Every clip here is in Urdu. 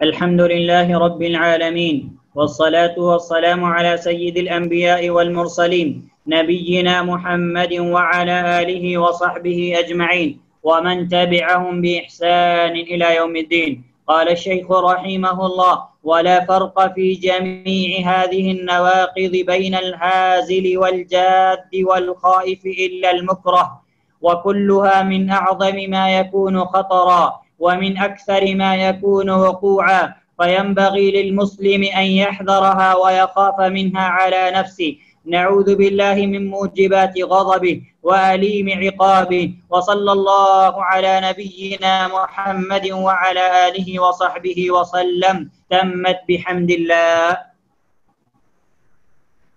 الحمد لله رب العالمين والصلاة والسلام على سيد الأنبياء والمرسلين نبينا محمد وعلى آله وصحبه أجمعين ومن تبعهم بإحسان إلى يوم الدين. قال الشيخ رحمه الله: ولا فرق في جميع هذه النواقض بين الهازل والجاد والخائف إلا المكره، وكلها من أعظم ما يكون خطرا ومن أكثر ما يكون وقوعا، فينبغي للمسلم أن يحذرها ويخاف منها على نفسه. نعوذ بالله من موجبات غضبه وأليم عقابه، وصلى الله على نبينا محمد وعلى آله وصحبه وسلم. تمت بحمد الله.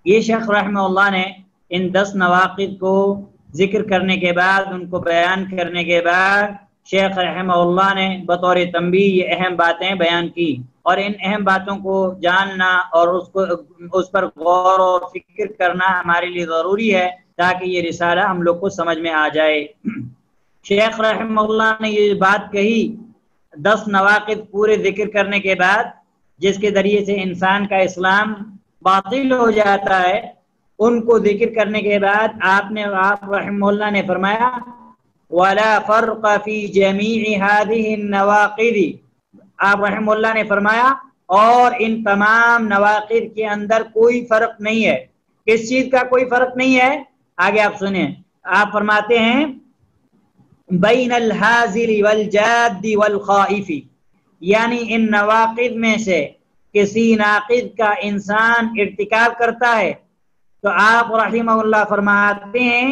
یہ شیخ رحمہ اللہ نے ان 10 نواقض کو ذکر کرنے کے بعد، ان کو بیان کرنے کے بعد، شیخ رحمہ اللہ نے بطور تنبیہ یہ اہم باتیں بیان کی، اور ان اہم باتوں کو جاننا اور اس پر غور و فکر کرنا ہمارے لیے ضروری ہے تاکہ یہ رسالہ ہم لوگ کو سمجھ میں آ جائے۔ شیخ رحمہ اللہ نے یہ بات کہی 10 نواقض پورے ذکر کرنے کے بعد، جس کے ذریعے سے انسان کا اسلام باطل ہو جاتا ہے، ان کو ذکر کرنے کے بعد آپ رحمہ اللہ نے فرمایا: وَلَا فَرْقَ فِي جَمِيعِ هَذِهِ النَّوَاقِضِ۔ آپ رحمہ اللہ نے فرمایا اور ان تمام نواقض کے اندر کوئی فرق نہیں ہے۔ کس چیز کا کوئی فرق نہیں ہے؟ آگے آپ سنیں، آپ فرماتے ہیں بین الحازل والجاد والخائف، یعنی ان نواقض میں سے کسی ناقض کا انسان ارتکاب کرتا ہے تو آپ رحمہ اللہ فرماتے ہیں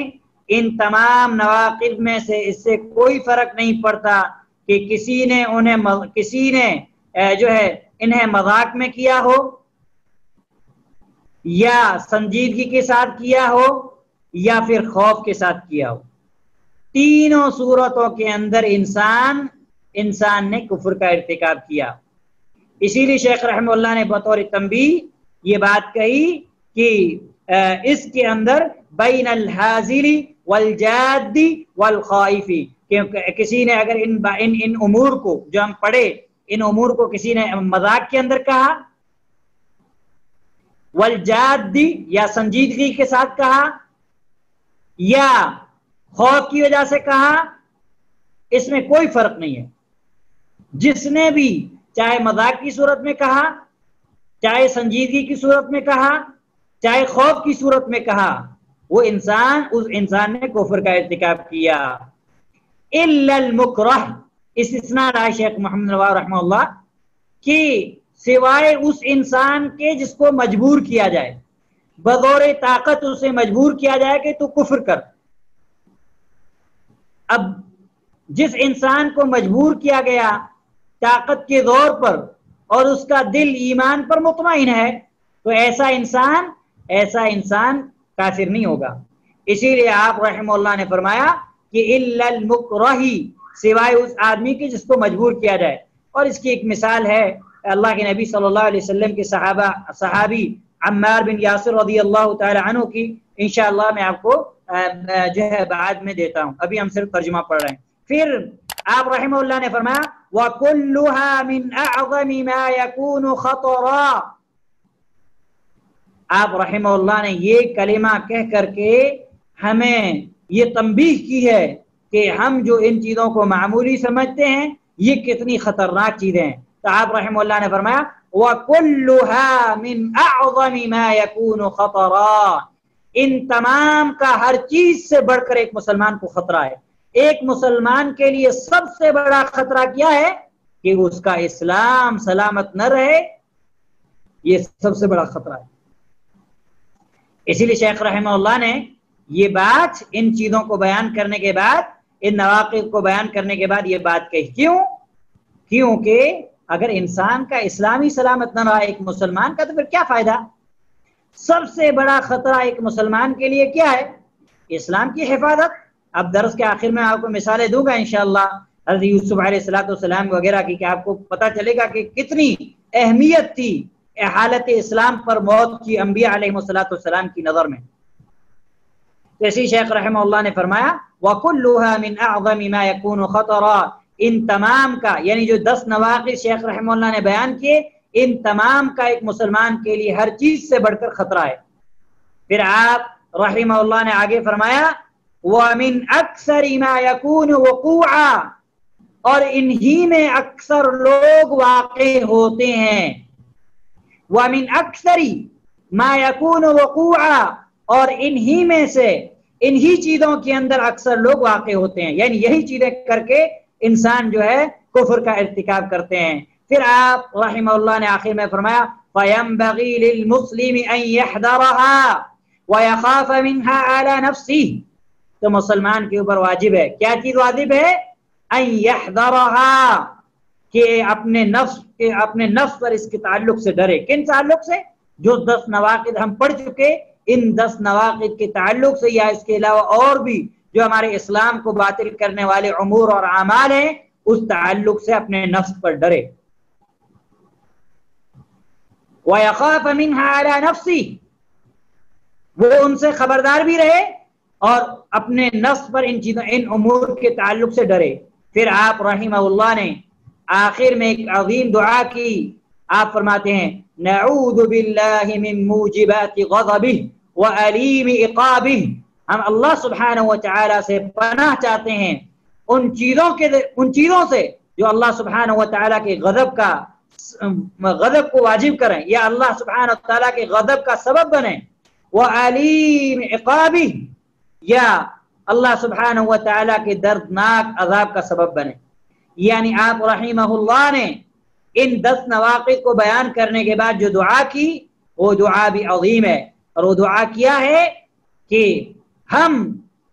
ان تمام نواقض میں سے اس سے کوئی فرق نہیں پڑتا کہ کسی نے انہیں مذاق میں کیا ہو یا سنجیدگی کے ساتھ کیا ہو یا پھر خوف کے ساتھ کیا ہو۔ تینوں صورتوں کے اندر انسان نے کفر کا ارتکاب کیا۔ اسی لیے شیخ رحمہ اللہ نے بطور تنبیہ یہ بات کہی کہ اس کے اندر بین الحازل والجاد والخائف، کہ کسی نے اگر ان امور کو جو ہم پڑھے، ان امور کو کسی نے مذاق کے اندر کہا، والجاد یا سنجیدگی کے ساتھ کہا، یا خوف کی وجہ سے کہا، اس میں کوئی فرق نہیں ہے۔ جس نے بھی چاہے مذاق کی صورت میں کہا، چاہے سنجیدگی کی صورت میں کہا، چاہے خوف کی صورت میں کہا، وہ اس انسان نے کفر کا ارتکاب کیا۔ الا المکرہ، استثناء رہا شیخ محمد نواز رحمہ اللہ کہ سوائے اس انسان کے جس کو مجبور کیا جائے، بغور طاقت اسے مجبور کیا جائے کہ تو کفر کر۔ اب جس انسان کو مجبور کیا گیا طاقت کے زور پر اور اس کا دل ایمان پر مطمئن ہے تو ایسا انسان کافر نہیں ہوگا۔ اسی لیے آپ رحمہ اللہ نے فرمایا کہ الا المکرہ، سوائے اس آدمی کے جس کو مجبور کیا جائے۔ اور اس کی ایک مثال ہے اللہ کے نبی صلی اللہ علیہ وسلم کے صحابی عمار بن یاسر رضی اللہ تعالی عنہ کی، انشاءاللہ میں آپ کو بعد میں دیتا ہوں، ابھی ہم صرف ترجمہ پڑھ رہے ہیں۔ پھر آپ رحمہ اللہ نے فرمایا وَكُلُّهَا مِنْ أَعْظَمِ مَا يَكُونُ خَطَرًا۔ آپ رحمہ اللہ نے یہ کلمہ کہہ کر کے ہمیں یہ تنبیہ کی ہے کہ ہم جو ان چیزوں کو معمولی سمجھتے ہیں یہ کتنی خطرناک چیزیں ہیں۔ تو آپ رحمہ اللہ نے فرمایا وَكُلُّهَا مِنْ أَعْظَمِ مَا يَكُونُ خَطَرًا، ان تمام کا ہر چیز سے بڑھ کر ایک مسلمان کو خطرہ ہے۔ ایک مسلمان کے لیے سب سے بڑا خطرہ کیا ہے؟ کہ اس کا اسلام سلامت نہ رہے، یہ سب سے بڑا خطرہ ہے۔ اسی لیے شیخ رحمہ اللہ نے یہ بات ان چیزوں کو بیان کرنے کے بعد، ان نواقض کو بیان کرنے کے بعد یہ بات کہی۔ کیونکہ اگر انسان کا اسلامی سلامت نہ رہا ایک مسلمان کا تو پھر کیا فائدہ؟ سب سے بڑا خطرہ ایک مسلمان کے لیے کیا ہے؟ اسلام کی حفاظت۔ اب درس کے آخر میں آپ کو مثالیں دوں گا انشاءاللہ حضرت یوسف علیہ السلام وغیرہ کی، کہ آپ کو پتہ چلے گا کہ کتنی اہمیت تھی حالت اسلام پر موت کی انبیاء علیہ السلام کی نظر میں۔ جیسے شیخ رحمہ اللہ نے فرمایا وَكُلُّهَا مِنْ أَعْظَمِ مَا يَكُونُ خَطَرًا، ان تمام کا یعنی جو 10 نواقض شیخ رحمہ اللہ نے بیان کیے، ان تمام کا ایک مسلمان کے لیے ہر چیز سے بڑھ کر خطرہ ہے۔ پھر آپ رحمہ اللہ نے آگے فرمایا وَمِنْ أَكْثَرِ مَا يَكُونُ وُقُوعًا، اور انہی میں اکثر لوگ واقع ہوتے ہیں۔ وَمِنْ أَكْثَرِ مَا يَكُونُ وُقُوعًا، اور انہی میں سے انہی چیزوں کے اندر اکثر لوگ واقع ہوتے ہیں، یعنی یہی چیزیں کر کے انسان جو ہے کفر کا ارتکاب کرتے ہیں۔ پھر آپ رحمہ اللہ نے آخر میں فرمایا فَيَنْبَغِي لِلْمُسْلِمِ أَنْ يَحْذَرَهَا وَيَخَافَ مِنْهَا عَلَى نَفْسِهِ، تو مسلمان کے اوپر واجب ہے، کیا چیز واجب ہے؟ أَنْ يَحْذَرَهَا، کہ اپنے نفس پر اس کے تعلق سے ڈرے۔ کن تعلق سے؟ جو 10 نواقض ہم پڑھ چکے، ان 10 نواقض کے تعلق سے یا اس کے علاوہ اور بھی جو ہمارے اسلام کو باطل کرنے والے امور اور اعمال ہیں، اس تعلق سے اپنے نفس پر ڈرے۔ وَيَخَافَ مِنْهَا عَلَى نَفْسِهِ، وہ ان سے خبردار بھی رہے اور اپنے نفس پر ان امور کے تعلق سے ڈرے۔ پھر آپ رحمہ اللہ نے آخر میں ایک عظیم دعا کی، آپ فرماتے ہیں نعوذ باللہ من موجبات غضبہ وعلیم عقابہ، ہم اللہ سبحانہ وتعالی سے پناہ چاہتے ہیں ان چیزوں سے جو اللہ سبحانہ وتعالی کے غضب کو واجب کریں یا اللہ سبحانہ وتعالی کے غضب کا سبب بنیں، وعلیم عقابہ، یا اللہ سبحانہ وتعالی کے دردناک عذاب کا سبب بنے۔ یعنی آپ رحمہ اللہ نے ان 10 نواقض کو بیان کرنے کے بعد جو دعا کی وہ دعا بھی عظیم ہے، اور وہ دعا کیا ہے کہ ہم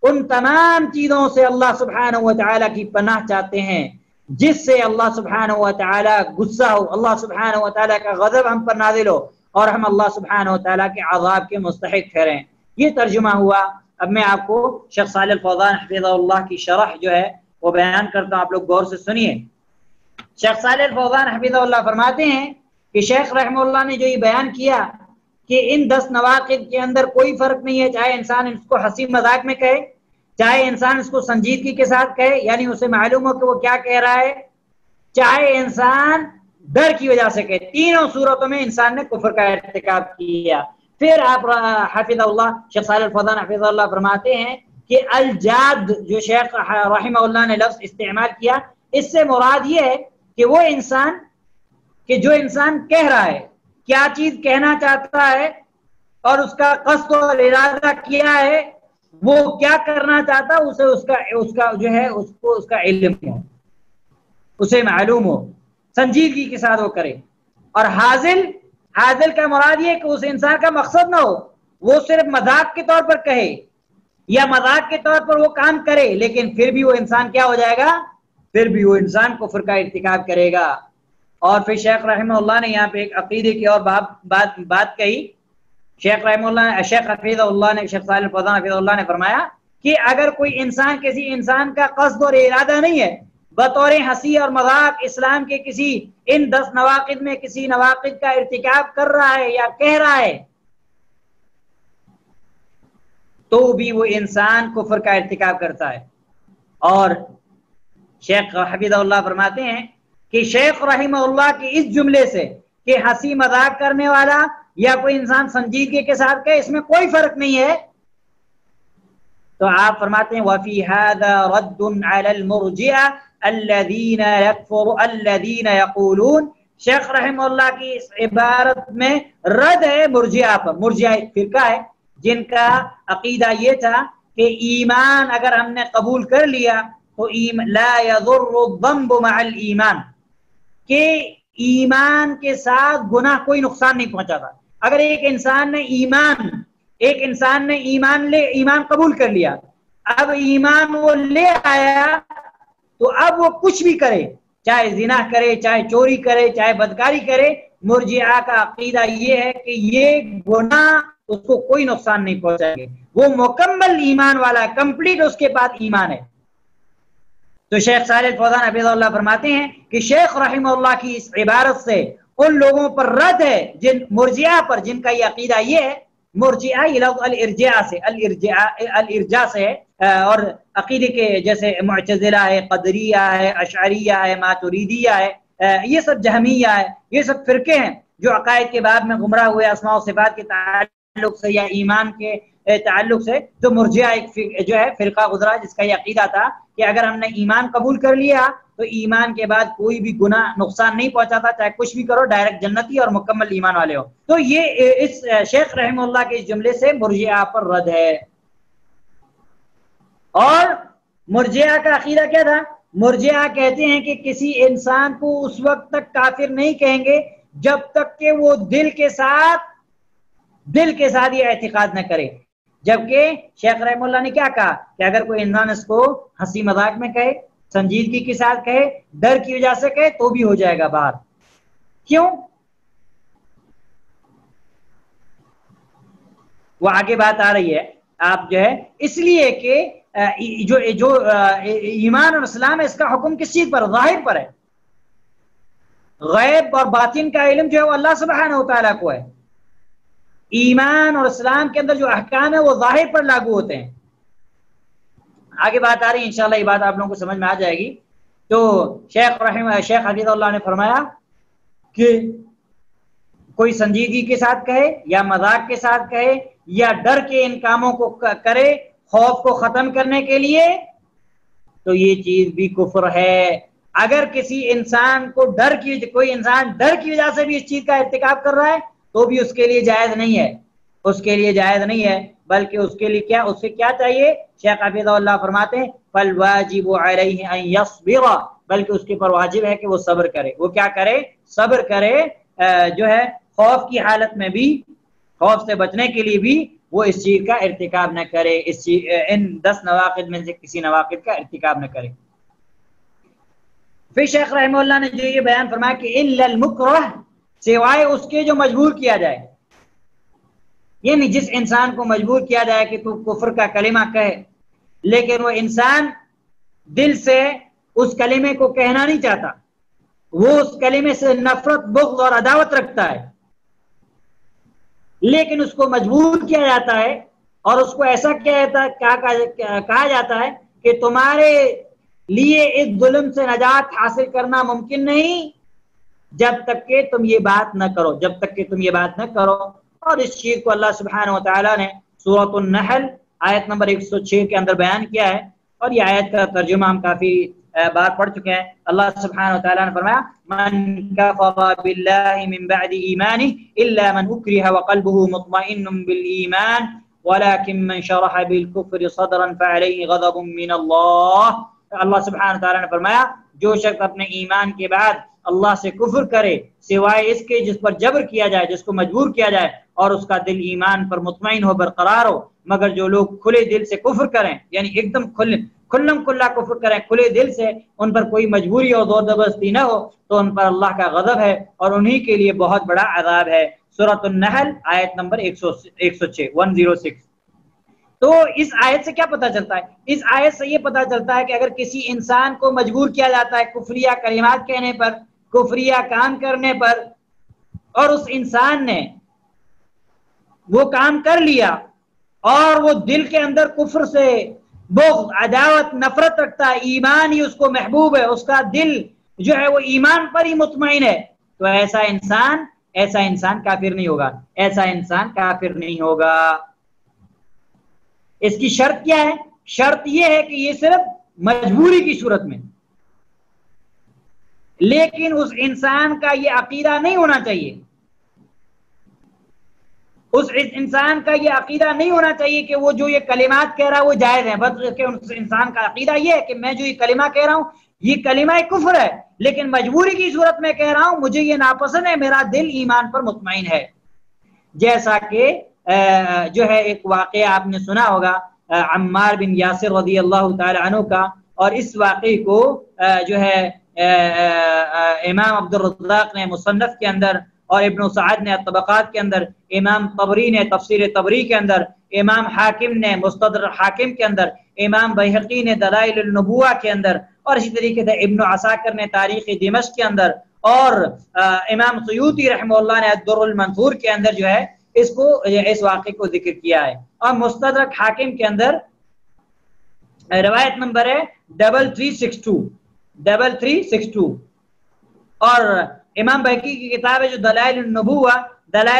ان تمام چیزوں سے اللہ سبحانہ وتعالی کی پناہ چاہتے ہیں جس سے اللہ سبحانہ وتعالی غصہ ہو، اللہ سبحانہ وتعالی کا غضب ہم پر نازل ہو اور ہم اللہ سبحانہ وتعالی کے عذاب کے مستحق ٹھہریں۔ یہ ترجمہ ہوا۔ اب میں آپ کو شیخ صالح الفوزان حفظہ اللہ کی شرح جو ہے وہ بیان کرتا ہوں، آپ لوگ غور سے سنیے۔ شیخ صالح الفوزان حفظہ اللہ فرماتے ہیں کہ شیخ رحمہ اللہ نے جو یہ بیان کیا کہ ان 10 نواقض کے اندر کوئی فرق نہیں ہے، چاہے انسان اس کو ہنسی مذاق میں کہے، چاہے انسان اس کو سنجیدگی کے ساتھ کہے، یعنی اسے معلوم ہو کہ وہ کیا کہہ رہا ہے، چاہے انسان ڈر کی وجہ سے کہے، تینوں صورتوں میں انسان نے کفر کا ارتکاب کیا۔ پھر آپ حفظ اللہ شیخ صالح الفوزان حفظ اللہ فرماتے ہیں کہ الجاد جو شیخ رحمہ اللہ نے لفظ استعمال کیا، اس سے مراد یہ ہے کہ وہ انسان کہ جو انسان کہہ رہا ہے، کیا چیز کہنا چاہتا ہے اور اس کا قصد اور ارادہ کیا ہے، وہ کیا کرنا چاہتا ہے، اسے اس کا جو ہے اس کا علم ہو، اسے معلوم ہو، سنجیدگی کے ساتھ وہ کرے۔ اور حاضل کا مراد یہ کہ اس انسان کا مقصد نہ ہو، وہ صرف مذاق کے طور پر کہے یا مذاق کے طور پر وہ کام کرے، لیکن پھر بھی وہ انسان کیا ہو جائے گا، پھر بھی وہ انسان کفر کا ارتکاب کرے گا۔ اور پھر شیخ رحمہ اللہ نے یہاں پہ ایک عقیدے کی اور بات کہی۔ شیخ رحمہ اللہ نے شیخ حفظ اللہ نے شیخ صالح الفوزان حفظ اللہ نے فرمایا کہ اگر کوئی انسان کسی انسان کا قصد اور ارادہ نہیں ہے، بطور ہنسی اور مذاق اسلام کے کسی ان 10 نواقض میں کسی نواقض کا ارتکاب کر رہا ہے یا کہہ رہا ہے، تو بھی وہ انسان کفر کا ارتکاب کرتا ہے۔ اور شیخ حفظ اللہ فرماتے ہیں کہ شیخ رحمہ اللہ کے اس جملے سے کہ ہنسی مذاق کرنے والا یا کوئی انسان سنجیدگی کے ساتھ کہے، اس میں کوئی فرق نہیں ہے، تو آپ فرماتے ہیں وَفِي هَذَا رَدٌّ عَلَى الْمُرْجِئَةِ الَّذِينَ يَقُولُونَ، شیخ رحمہ اللہ کی اس عبارت میں رد ہے مرجئہ پر۔ مرجئہ ایک فرقہ ہے جن کا عقیدہ یہ تھا کہ ایمان اگر ہم نے قبول کر لیا تو لا يضر الذنب مع الایمان، کہ ایمان کے ساتھ گناہ کوئی نقصان نہیں پہنچاتا۔ اگر ایک انسان نے ایمان قبول کر لیا، اب ایمان وہ لے آیا تو اب وہ کچھ بھی کرے، چاہے زنا کرے، چاہے چوری کرے، چاہے بدکاری کرے، مرجئہ کا عقیدہ یہ ہے کہ یہ گناہ اس کو کوئی نقصان نہیں پہنچائیں گے، وہ مکمل ایمان والا ہے، کمپلیٹ اس کے بعد ایمان ہے۔ تو شیخ صالح الفوزان حفظہ اللہ فرماتے ہیں کہ شیخ رحمہ اللہ کی اس عبارت سے ان لوگوں پر رد ہے جن مرجئہ پر، جن کا یہ عقیدہ یہ ہے۔ مرجئہ یہ لفظ الارجاء سے ہے، اور عقیدے کے جیسے معتزلہ ہے، قدریہ ہے، اشعریہ ہے، ماتریدیہ ہے، یہ سب جہمیہ ہے، یہ سب فرقے ہیں جو عقائد کے باب میں گمراہ ہوئے اسماء و صفات کے تعلق سے یا ایمان کے تعلق سے. جو مرجئہ ایک جو ہے فرقہ گزرا جس کا یہ عقیدہ تھا کہ اگر ہم نے ایمان قبول کر لیا تو ایمان کے بعد کوئی بھی گناہ نقصان نہیں پہنچاتا، چاہے کچھ بھی کرو ڈائریکٹ جنتی اور مکمل ایمان والے ہو. تو یہ اس شیخ رحمہ اللہ کے اس جملے سے مرجئہ پر رد ہے. اور مرجئہ کا عقیدہ کیا تھا؟ مرجئہ کہتے ہیں کہ کسی انسان کو اس وقت تک کافر نہیں کہیں گے جب تک کہ وہ دل کے ساتھ یہ اعتقاد نہ کرے. جبکہ شیخ رحمہ اللہ نے کیا کہا کہ اگر کوئی انسان اس کو ہنسی مذاق میں کہے، سنجیدگی کے ساتھ کہے، ڈر کی وجہ سے کہے تو بھی ہو جائے گا باہر. کیوں؟ وہ آگے بات آ رہی ہے آپ جو ہے اس لیے کہ جو ایمان اور اسلام ہے اس کا حکم کس چیز پر؟ ظاہر پر ہے. غیب اور باطن کا علم جو ہے وہ اللہ سبحانہ و تعالیٰ کو ہے. ایمان اور اسلام کے اندر جو احکام ہے وہ ظاہر پر لاگو ہوتے ہیں. آگے بات آ رہی ہے انشاءاللہ یہ بات آپ لوگوں کو سمجھ میں آ جائے گی. تو شیخ حفیظ اللہ نے فرمایا کہ کوئی سنجیدگی کے ساتھ کہے یا مذاق کے ساتھ کہے یا ڈر کے ان کاموں کو کرے خوف کو ختم کرنے کے لیے تو یہ چیز بھی کفر ہے. اگر کسی انسان کو کوئی انسان ڈر کی وجہ سے بھی اس چیز کا ارتکاب کر رہا ہے تو بھی اس کے لیے جائز نہیں ہے، اس کے لیے جائز نہیں ہے، بلکہ اس کے لیے اس سے کیا چاہیے؟ شیخ حفیظ اللہ فرماتے ہیں فالواجب علیہ ان یصبر، بلکہ اس کے پر واجب ہے کہ وہ صبر کرے. وہ کیا کرے؟ صبر کرے. جو ہے خوف کی حالت میں بھی، خوف سے بچنے کے لیے بھی وہ اس چیز کا ارتکاب نہ کرے، ان 10 نواقض میں سے کسی نواقض کا ارتکاب نہ کرے. پھر شیخ رحمہ اللہ نے جو یہ بیان فرمایا کہ الا المکرہ، سوائے اس کے جو مجبور کیا جائے، یعنی جس انسان کو مجبور کیا جائے کہ تو کفر کا کلمہ کہے لیکن وہ انسان دل سے اس کلمے کو کہنا نہیں چاہتا، وہ اس کلمے سے نفرت، بغض اور عداوت رکھتا ہے، لیکن اس کو مجبور کیا جاتا ہے اور اس کو ایسا کہا جاتا ہے کہ تمہارے لیے اس ظلم سے نجات حاصل کرنا ممکن نہیں جب تک کہ تم یہ بات نہ کرو. اور اس چیز کو اللہ سبحانہ وتعالی نے سورۃ النحل آیت نمبر 106 کے اندر بیان کیا ہے، اور یہ آیت کا ترجمہ ہم کافی بار پڑھ چکے ہیں. اللہ سبحانہ وتعالی نے فرمایا من کفر باللہ من بعد ایمانہ الا من اکرہ وقلبہ مطمئن بالایمان ولكن من شرح بالکفر صدرا فعلیہ غضب من اللہ. اللہ سبحانہ وتعالی نے فرمایا جو شخص اپنے ایمان کے بعد اللہ سے کفر کرے سوائے اس کے جس پر جبر کیا جائے، جس کو مجبور کیا جائے اور اس کا دل ایمان پر مطمئن ہو، برقرار ہو، مگر جو لوگ کھلے دل سے کفر کریں، یعنی ایک دم کھلم کھلا کفر کریں کھلے دل سے، ان پر کوئی مجبوری اور زور زبردستی نہ ہو، تو ان پر اللہ کا غضب ہے اور انہی کے لیے بہت بڑا عذاب ہے. سورۃ النحل آیت نمبر 106. تو اس آیت سے کیا پتہ چلتا ہے؟ اس آیت سے یہ پتہ چلتا ہے کہ اگر کسی انسان کو مجبور کیا جاتا ہے کفریہ کلمات کہنے پر، کفریہ کام کرنے پر، اور اس انسان نے وہ کام کر لیا اور وہ دل کے اندر کفر سے بغض، عداوت، نفرت رکھتا ہے، ایمان ہی اس کو محبوب ہے، اس کا دل جو ہے وہ ایمان پر ہی مطمئن ہے، تو ایسا انسان کافر نہیں ہوگا. ایسا انسان کافر نہیں ہوگا. اس کی شرط کیا ہے؟ شرط یہ ہے کہ یہ صرف مجبوری کی صورت میں، لیکن اس انسان کا یہ عقیدہ نہیں ہونا چاہیے، اس انسان کا یہ عقیدہ نہیں ہونا چاہیے کہ وہ جو یہ کلمات کہہ رہا ہے وہ جائز ہیں، بلکہ اس انسان کا عقیدہ یہ ہے کہ میں جو یہ کلمہ کہہ رہا ہوں یہ کلمہ کفر ہے، لیکن مجبوری کی صورت میں کہہ رہا ہوں، مجھے یہ ناپسند ہے، میرا دل ایمان پر مطمئن ہے. جیسا کہ جو ہے ایک واقعہ آپ نے سنا ہوگا عمار بن یاسر رضی اللہ تعالی عنہ کا، اور اس واقعے کو جو ہے امام عبد الرزاق نے مصنف کے اندر، اور ابن سعد نے طبقات کے اندر، امام طبری نے تفسیر طبری کے اندر، امام حاکم نے مستدرک حاکم کے اندر، امام بیہقی نے دلائل النبوہ کے اندر، اور اسی طریقے سے ابن عساکر نے تاریخ دمشق کے اندر، اور امام سیوطی رحمہ اللہ نے الدر المنثور کے اندر جو ہے اس واقعے کو ذکر کیا ہے. اور مستدرک حاکم کے اندر روایت نمبر ہے 3362 اور امام بہقی کی کتاب ہے جو دلائل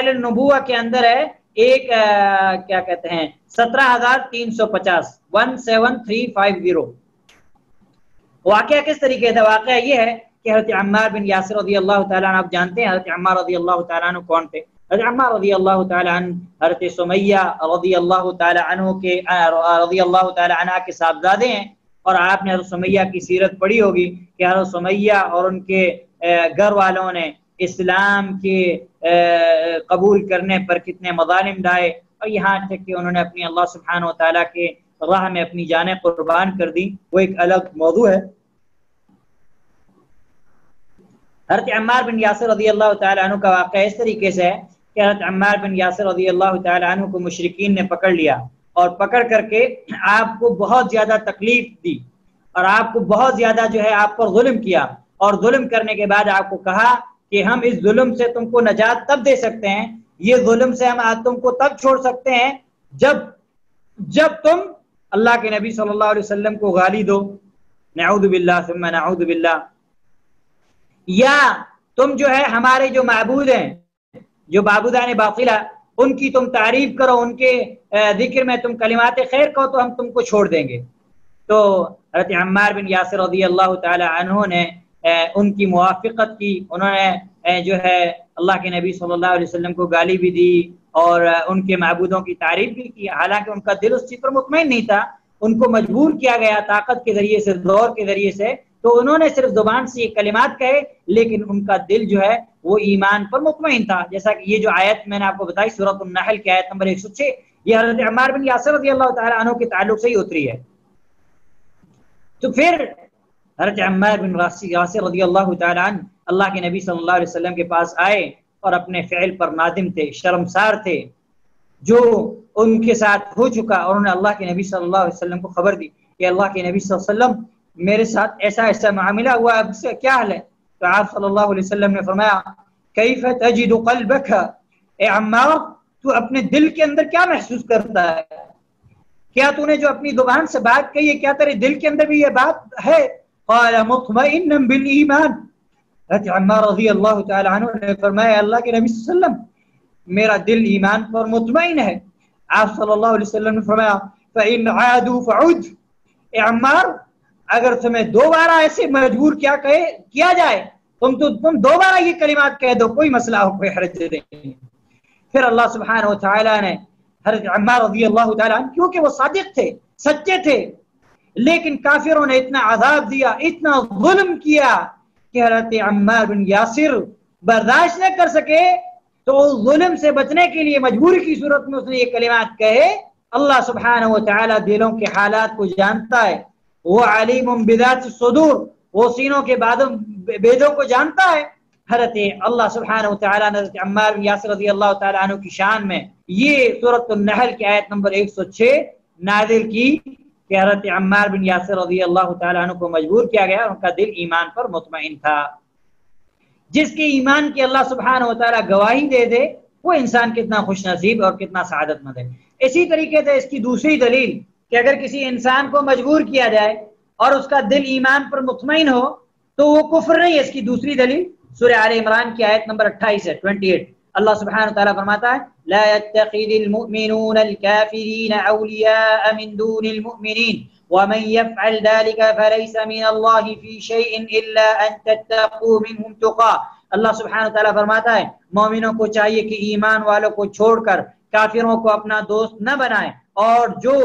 النبوہ کے اندر ہے ایک کیا کہتے ہیں 17,350 17350. واقعہ کس طریقے سے؟ واقعہ یہ ہے کہ حضرت عمار بن یاسر رضی اللہ تعالیٰ عنہ، آپ جانتے ہیں حضرت عمار رضی اللہ تعالیٰ عنہ کون تھے؟ حضرت عمار رضی اللہ تعالیٰ عنہ حضرت سمیہ رضی اللہ تعالیٰ عنہ کے صاحبزادے ہیں، اور آپ نے حضرت سمیہ کی سیرت پڑھی ہوگی کہ حضرت سمیہ اور ان کے گھر والوں نے اسلام کے قبول کرنے پر کتنے مظالم ڈھائے، اور یہاں تک کہ انہوں نے اپنی اللہ سبحانہ و تعالیٰ کے راہ میں اپنی جانیں قربان کر دی، وہ ایک الگ موضوع ہے۔ حضرت عمار بن یاسر رضی اللہ تعالیٰ عنہ کا واقعہ اس طریقے سے ہے کہ حضرت عمار بن یاسر رضی اللہ تعالیٰ عنہ کو مشرکین نے پکڑ لیا اور پکڑ کر کے آپ کو بہت زیادہ تکلیف دی اور آپ کو بہت زیادہ جو ہے آپ پر ظلم کیا، اور ظلم کرنے کے بعد آپ کو کہا کہ ہم اس ظلم سے تم کو نجات تب دے سکتے ہیں، یہ ظلم سے ہم تم کو تب چھوڑ سکتے ہیں جب تم اللہ کے نبی صلی اللہ علیہ وسلم کو گالی دو، نعوذ باللہ ثم نعوذ باللہ، یا تم جو ہے ہمارے جو معبود ہیں، جو معبودان باطلہ، ان کی تم تعریف کرو، ان کے ذکر میں تم کلمات خیر کہو تو ہم تم کو چھوڑ دیں گے۔ تو حضرت عمار بن یاسر رضی اللہ تعالی عنہ نے ان کی موافقت کی، انہوں نے جو ہے اللہ کے نبی صلی اللہ علیہ وسلم کو گالی بھی دی اور ان کے معبودوں کی تعریف بھی کی، حالانکہ ان کا دل اس چیز پر مطمئن نہیں تھا، ان کو مجبور کیا گیا طاقت کے ذریعے سے، زور کے ذریعے سے، تو انہوں نے صرف زبان سے یہ کلمات کہے لیکن ان کا دل جو ہے وہ ایمان پر مطمئن تھا، جیسا کہ یہ جو آیت میں نے آپ کو بتائی سورۃ النحل کی آیت نمبر 106، یہ حضرت عمار بن یاسر رضی اللہ تعالی عنہ کے تعلق سے ہی اتری ہے۔ تو پھر حضرت عمار بن یاسر رضی اللہ تعالی عنہ اللہ کے نبی صلی اللہ علیہ وسلم کے پاس آئے اور اپنے فعل پر نادم تھے، شرمسار تھے جو ان کے ساتھ ہو چکا، اور انہوں نے اللہ کے نبی صلی اللہ علیہ وسلم کو خبر دی کہ اللہ کے نبی صلی اللہ علیہ وسلم میرے ساتھ ایسا معاملہ ہوا، اب سے کیا حل ہے؟ تو آپ صلی اللہ علیہ وسلم نے فرمایا کیف تجد قلبک، اے عمار تو اپنے دل کے اندر کیا محسوس کرتا ہے؟ کیا تو نے جو اپنی زبان سے بات کہی ہے کیا تیرے دل کے اندر بھی یہ بات ہے؟ قال مطمئنا بالایمان، حضرت عمار رضی اللہ تعالی عنہ نے فرمایا اللہ کے نبی صلی اللہ علیہ وسلم میرا دل ایمان پر مطمئن ہے۔ آپ صلی اللہ علیہ وسلم نے فرمایا فإن عادوا فعد، اے عمار اگر تمہیں دوبارہ ایسے مجبور کیا جائے تم دوبارہ یہ کلمات کہہ دو، کوئی مسئلہ ہو، کوئی حرج نہیں۔ پھر اللہ سبحانہ و تعالیٰ نے حضرت عمار رضی اللہ تعالیٰ عنہ، کیونکہ وہ صادق تھے، سچے تھے، لیکن کافروں نے اتنا عذاب دیا، اتنا ظلم کیا کہ حضرت عمار بن یاسر برداشت نہ کر سکے، تو ظلم سے بچنے کے لیے مجبوری کی صورت میں اس نے یہ کلمات کہے۔ اللہ سبحانہ و تعالیٰ دلوں کے حالات کو جانتا ہے، وہ علیم بذات الصدور، وہ سینوں کے بیدوں کو جانتا ہے۔ حضرت اللہ سبحانہ و تعالیٰ نے حضرت عمار بن یاسر رضی اللہ تعالیٰ عنہ کی شان میں یہ سورۃ النحل کی آیت نمبر 106 نازل کی کہ حضرت عمار بن یاسر رضی اللہ تعالیٰ عنہ کو مجبور کیا گیا، ان کا دل ایمان پر مطمئن تھا۔ جس کے ایمان کی اللہ سبحانہ و تعالیٰ گواہی دے دے وہ انسان کتنا خوش نصیب اور کتنا سعادت مند ہے۔ اسی طریقے سے اس کی دوسری دلیل کہ اگر کسی انسان کو مجبور کیا جائے اور اس کا دل ایمان پر مطمئن ہو تو وہ کفر نہیں ہے۔ اس کی دوسری دلیل سورہ آل عمران کی آیت نمبر 28 ہے 28، اللہ سبحانہ وتعالی فرماتا ہے لا يتخذ المؤمنون الكافرين اولیاء من دون المؤمنین ومن يفعل ذلك فليس من الله في شيء الا ان تتقوا منهم تقى۔ اللہ سبحانہ وتعالی فرماتا ہے مومنوں کو چاہیے کہ ایمان والوں کو چھوڑ کر کافروں کو اپنا دوست نہ بنائیں، اور جو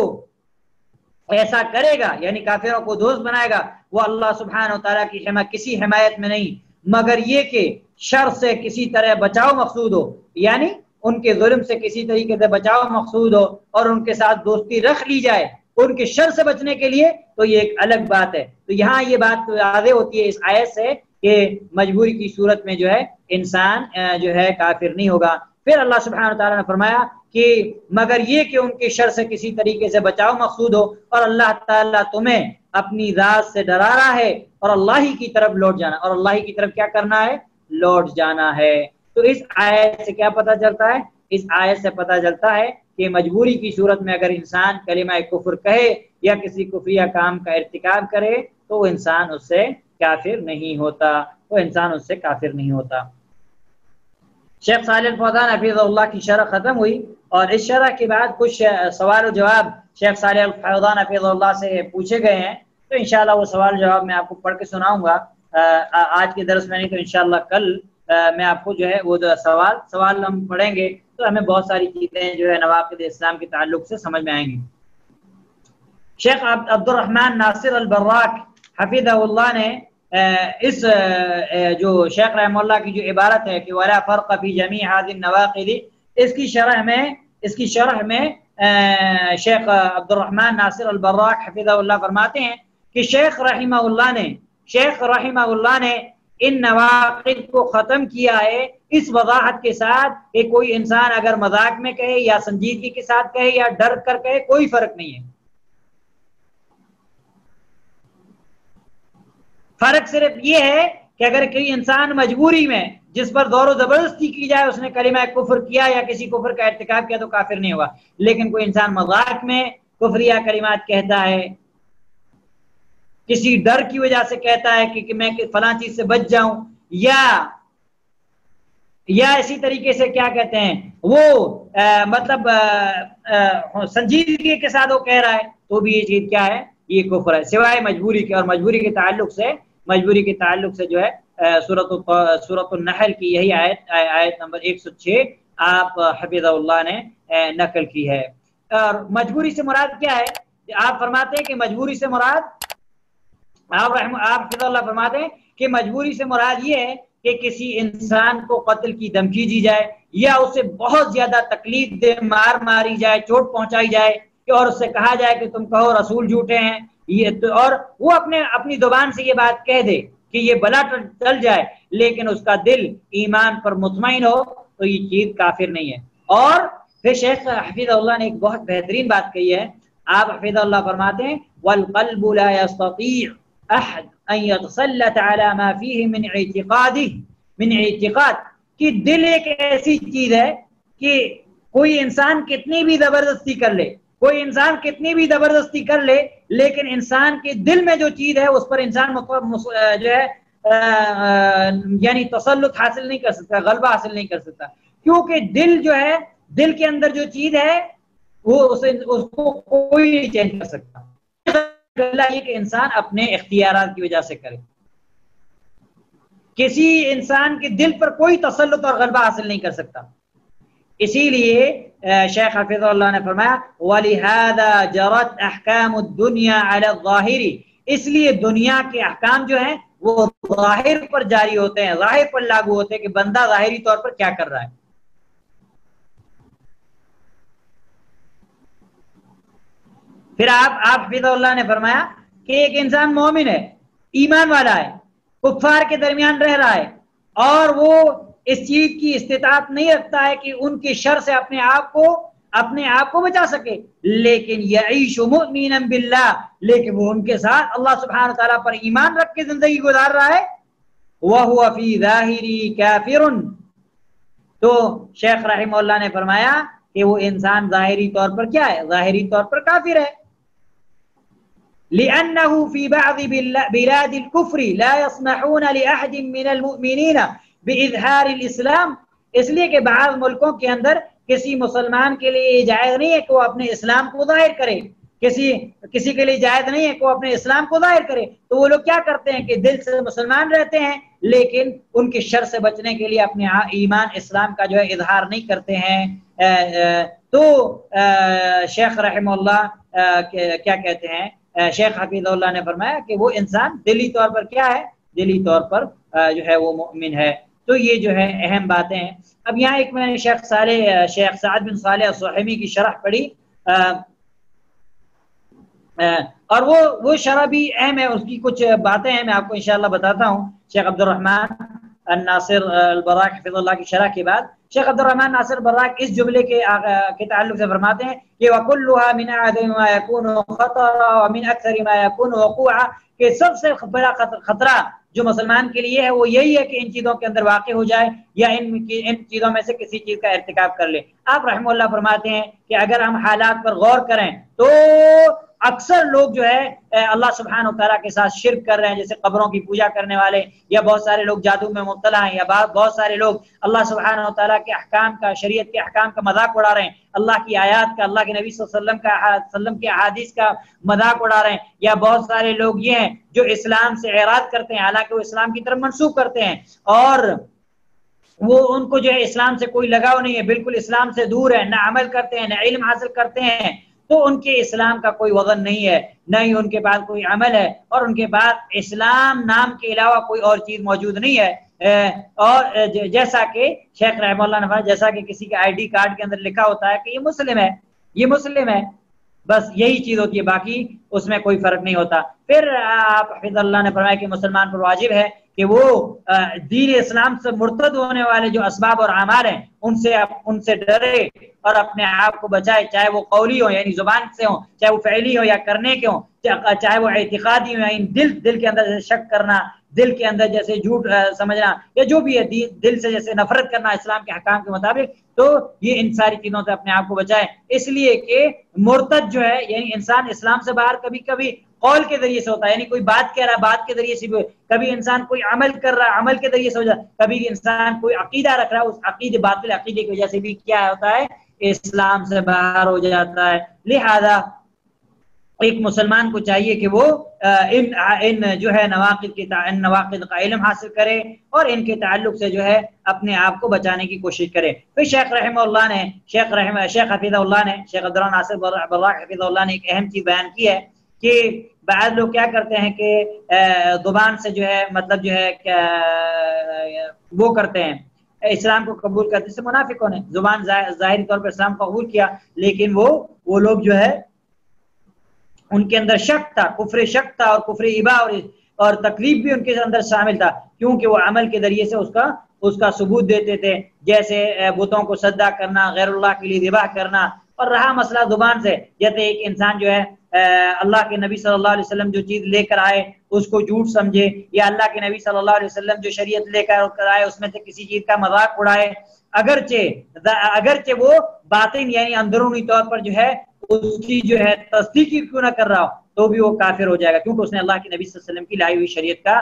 ایسا کرے گا یعنی کافروں کو دوست بنائے گا وہ اللہ سبحانہ وتعالی کی کسی حمایت میں نہیں، مگر یہ کہ شر سے کسی طرح بچاؤ مقصود ہو، یعنی ان کے ظلم سے کسی طریقے سے بچاؤ مقصود ہو اور ان کے ساتھ دوستی رکھ لی جائے ان کے شر سے بچنے کے لیے، تو یہ ایک الگ بات ہے۔ تو یہاں یہ بات واضح ہوتی ہے اس آیت سے کہ مجبوری کی صورت میں جو ہے انسان جو ہے کافر نہیں ہوگا۔ پھر اللہ سبحانہ وتعالی نے فرمایا کہ مگر یہ کہ ان کے شر سے کسی طریقے سے بچاؤ مقصود ہو، اور اللہ تعالیٰ تمہیں اپنی ذات سے ڈرا رہا ہے اور اللہ ہی کی طرف لوٹ جانا، اور اللہ ہی کی طرف کیا کرنا ہے؟ لوٹ جانا ہے۔ تو اس آیت سے کیا پتہ چلتا ہے؟ اس آیت سے پتہ چلتا ہے کہ مجبوری کی صورت میں اگر انسان کلمہ کفر کہے یا کسی کفریہ کام کا ارتکاب کرے تو وہ انسان اس سے کافر نہیں ہوتا، وہ انسان اس سے کافر نہیں ہوتا۔ شیخ صالح الفوزان حفظہ اللہ کی شرح ختم ہوئی، اور اس شرح کے بعد کچھ سوال و جواب شیخ صالح الفوزان حفظہ اللہ سے پوچھے گئے ہیں، تو انشاءاللہ وہ سوال و جواب میں آپ کو پڑھ کے سناؤں گا آج کے درس میں، نہیں تو انشاءاللہ کل میں آپ کو جو ہے وہ سوال ہم پڑھیں گے تو ہمیں بہت ساری چیزیں جو ہے نواقض اسلام کے تعلق سے سمجھ میں آئیں گی۔ شیخ عبد الرحمن ناصر البراک حفظہ اللہ نے اس جو شیخ رحمہ اللہ کی جو عبارت ہے کہ ولا فرق فی جمیع هذه النواقض، اس کی شرح میں شیخ عبد الرحمن ناصر البراک حفظہ اللہ فرماتے ہیں کہ شیخ رحمہ اللہ نے ان نواقض کو ختم کیا ہے اس وضاحت کے ساتھ کہ کوئی انسان اگر مذاق میں کہے یا سنجیدگی کے ساتھ کہے یا ڈر کر کہے کوئی فرق نہیں ہے۔ فرق صرف یہ ہے کہ اگر کوئی انسان مجبوری میں جس پر زور و زبردستی کی جائے اس نے کلمہ کفر کیا یا کسی کفر کا ارتکاب کیا تو کافر نہیں ہوا، لیکن کوئی انسان مذاق میں کفریہ کلمات کہتا ہے، کسی ڈر کی وجہ سے کہتا ہے کہ میں فلاں چیز سے بچ جاؤں، یا اسی طریقے سے کیا کہتے ہیں وہ مطلب سنجیدگی کے ساتھ وہ کہہ رہا ہے تو بھی یہ چیز کیا ہے، یہ کفر ہے، سوائے مجبوری کے۔ اور مجبوری کے تعلق سے جو ہے سورۃ النحل کی یہی آیت نمبر 106 آپ حفظہ اللہ نے نقل کی ہے۔ اور مجبوری سے مراد کیا ہے؟ آپ فرماتے ہیں کہ مجبوری سے مراد آپ حفظہ اللہ فرماتے ہیں کہ مجبوری سے مراد یہ ہے کہ کسی انسان کو قتل کی دھمکی دی جائے یا اسے بہت زیادہ تکلیف دے، مار ماری جائے، چوٹ پہنچائی جائے، اور اس سے کہا جائے کہ تم کہو رسول جھوٹے ہیں، اور وہ اپنی زبان سے یہ بات کہہ دے کہ یہ بلا ٹل جائے لیکن اس کا دل ایمان پر مطمئن ہو تو یہ چیز کافر نہیں ہے۔ اور پھر شیخ حفظہ اللہ نے ایک بہت بہترین بات کہی ہے، آپ حفظہ اللہ فرماتے ہیں والقلب لا يستطيع احد ان يتسلط على ما فيه من اعتقاد، کہ دل ایک ایسی چیز ہے کہ کوئی انسان کتنی بھی زبردستی کر لے لیکن انسان کے دل میں جو چیز ہے اس پر انسان جو ہے یعنی تسلط حاصل نہیں کر سکتا، غلبہ حاصل نہیں کر سکتا، کیونکہ دل جو ہے، دل کے اندر جو چیز ہے وہ اس کو کوئی نہیں چینج کر سکتا، اللہ یہ کہ انسان اپنے اختیارات کی وجہ سے کرے، کسی انسان کے دل پر کوئی تسلط اور غلبہ حاصل نہیں کر سکتا۔ اسی لیے شیخ حفظہ اللہ نے فرمایا وَلِهَذَا جَرَتْ أَحْكَامُ الدُّنْيَا عَلَى الظَّاهِرِ، اس لیے دنیا کے احکام جو ہیں وہ ظاہر پر جاری ہوتے ہیں، ظاہر پر لاگو ہوتے ہیں کہ بندہ ظاہری طور پر کیا کر رہا ہے۔ پھر آپ حفظہ اللہ نے فرمایا کہ ایک انسان مومن ہے، ایمان والا ہے، کفار کے درمیان رہ رہا ہے اور وہ اس چیز کی استطاعت نہیں رکھتا ہے کہ ان کے شر سے اپنے آپ کو بچا سکے، لیکن یعیش مؤمنا باللہ، لیکن وہ ان کے ساتھ اللہ سبحانہ تعالیٰ پر ایمان رکھ کے زندگی گزار رہا ہے، وَهُوَ فِي ظَاهِرِ كَافِرٌ، تو شیخ رحمہ اللہ نے فرمایا کہ وہ انسان ظاہری طور پر کیا ہے؟ ظاہری طور پر کافر ہے۔ لأنه في بعض بلاد الكفر لا يسمحون لأحد من المؤمنين بإظهار الإسلام، اس لیے کہ بعض ملکوں کے اندر کسی مسلمان کے لیے جائز نہیں ہے کہ وہ اپنے اسلام کو ظاہر کرے، کسی کے لیے جائز نہیں ہے کہ وہ اپنے اسلام کو ظاہر کرے، تو وہ لوگ کیا کرتے ہیں کہ دل سے مسلمان رہتے ہیں لیکن ان کے شر سے بچنے کے لیے اپنے ایمان اسلام کا جو ہے اظہار نہیں کرتے ہیں۔ تو شیخ رحمہ اللہ کیا کہتے ہیں، شیخ حفظہ اللہ نے فرمایا کہ وہ انسان دلی طور پر کیا ہے؟ دلی طور پر جو ہے وہ مؤمن ہے۔ تو یہ جو ہے اہم باتیں ہیں۔ اب یہاں ایک میں نے شیخ سعد بن صالح السحیمی کی شرح پڑھی، اور وہ شرح بھی اہم ہے، اس کی کچھ باتیں ہیں میں آپ کو انشاءاللہ بتاتا ہوں۔ شیخ عبد الرحمن الناصر البراک حفظ اللہ کی شرح کے بعد شیخ عبد الرحمن ناصر البراک اس جملے کے تعلق سے فرماتے ہیں کہ وَكُلُّهَا مِنْ أَعْظَمِ مَا يَكُونُ خَطَرًا وَمِنْ أَكْثَرِ مَا يَكُونُ وُقُوعًا، کہ سب سے بڑا خطرہ جو مسلمان کے لیے ہے وہ یہی ہے کہ ان چیزوں کے اندر واقع ہو جائے یا ان چیزوں میں سے کسی چیز کا ارتکاب کر لے۔ آپ رحمہ اللہ فرماتے ہیں کہ اگر ہم حالات پر غور کریں تو اکثر لوگ جو ہے اللہ سبحانہ وتعالیٰ کے ساتھ شرک کر رہے ہیں، جیسے قبروں کی پوجا کرنے والے، یا بہت سارے لوگ جادو میں مبتلا ہیں، یا بہت سارے لوگ اللہ سبحانہ وتعالیٰ کے احکام کا، شریعت کے احکام کا مذاق اڑا رہے ہیں، اللہ کی آیات کا، اللہ کے نبی صلی اللہ علیہ وسلم کے احادیث کا مذاق اڑا رہے ہیں، یا بہت سارے لوگ یہ ہیں جو اسلام سے اعراض کرتے ہیں حالانکہ وہ اسلام کی طرف منسوخ کرتے ہیں، اور وہ ان کو جو ہے اسلام سے کوئی لگاؤ نہیں ہے، بالکل اسلام سے دور ہے، نہ عمل کرتے ہیں، نہ علم حاصل کرتے ہیں، تو ان کے اسلام کا کوئی وزن نہیں ہے، نہ ہی ان کے پاس کوئی عمل ہے، اور ان کے پاس اسلام نام کے علاوہ کوئی اور چیز موجود نہیں ہے۔ اور جیسا کہ شیخ رحمہ اللہ نے فرمایا، جیسا کہ کسی کے آئی ڈی کارڈ کے اندر لکھا ہوتا ہے کہ یہ مسلم ہے، یہ مسلم ہے، بس یہی چیز ہوتی ہے، باقی اس میں کوئی فرق نہیں ہوتا۔ پھر آپ حفظ اللہ نے فرمایا کہ مسلمان پر واجب ہے کہ وہ دین اسلام سے مرتد ہونے والے جو اسباب اور اعمال ہیں ان سے ڈرے اور اپنے آپ کو بچائے، چاہے وہ قولی ہو یعنی زبان سے ہو، چاہے وہ فعلی ہو یا کرنے کے ہو، چاہے وہ اعتقادی ہو یعنی دل کے اندر شک کرنا، دل کے اندر جیسے جھوٹ سمجھنا، یا جو بھی ہے دل سے جیسے نفرت کرنا اسلام کے حکام کے مطابق، تو یہ ان ساری چیزوں سے اپنے آپ کو بچائے، اس لیے کہ مرتد جو ہے یعنی انسان اسلام سے باہر کبھی کبھی قول کے ذریعے سے ہوتا ہے، یعنی کوئی بات کہہ رہا بات کے ذریعے سے بھی، کبھی انسان کوئی عمل کر رہا عمل کے ذریعے سے ہو جاتا ہے، کبھی انسان کوئی عقیدہ رکھ رہا ہے اس عقیدے باطل عقیدے کی وجہ سے بھی کیا ہوتا ہے، اسلام سے باہر ہو جاتا ہے۔ لہذا ایک مسلمان کو چاہیے کہ وہ ان جو ہے نواقض کا علم حاصل کرے اور ان کے تعلق سے جو ہے اپنے آپ کو بچانے کی کوشش کرے۔ پھر شیخ رحمہ اللہ نے شیخ حفظ اللہ نے شیخ عبدالرحمن ناصر براق حفظ اللہ نے ایک اہم چیز بیان کی ہے کہ بعض لوگ کیا کرتے ہیں کہ زبان سے جو ہے مطلب جو ہے وہ کرتے ہیں اسلام کو قبول کرتے، جیسے منافقوں نے زبان ظاہری طور پر اسلام قبول کیا، لیکن وہ لوگ جو ہے ان کے اندر شک تھا، کفر شک تھا اور کفر ابا اور تکلیف بھی ان کے اندر شامل تھا، کیونکہ وہ عمل کے ذریعے سے اس کا ثبوت دیتے تھے، جیسے بتوں کو سجدہ کرنا، غیر اللہ کے لیے ذبح کرنا، اور رہا مسئلہ زبان سے، جیسے ایک انسان جو ہے اللہ کے نبی صلی اللہ علیہ وسلم جو چیز لے کر آئے اس کو جھوٹ سمجھے، یا اللہ کے نبی صلی اللہ علیہ وسلم جو شریعت لے کر آئے اس میں سے کسی چیز کا مذاق اڑائے، اگرچہ وہ باطن یعنی اندرونی طور پر جو ہے اس کی جو ہے تصدیق کیوں نہ کر رہا ہو تو بھی وہ کافر ہو جائے گا، کیونکہ اس نے اللہ کے نبی صلی اللہ علیہ وسلم کی لائی ہوئی شریعت کا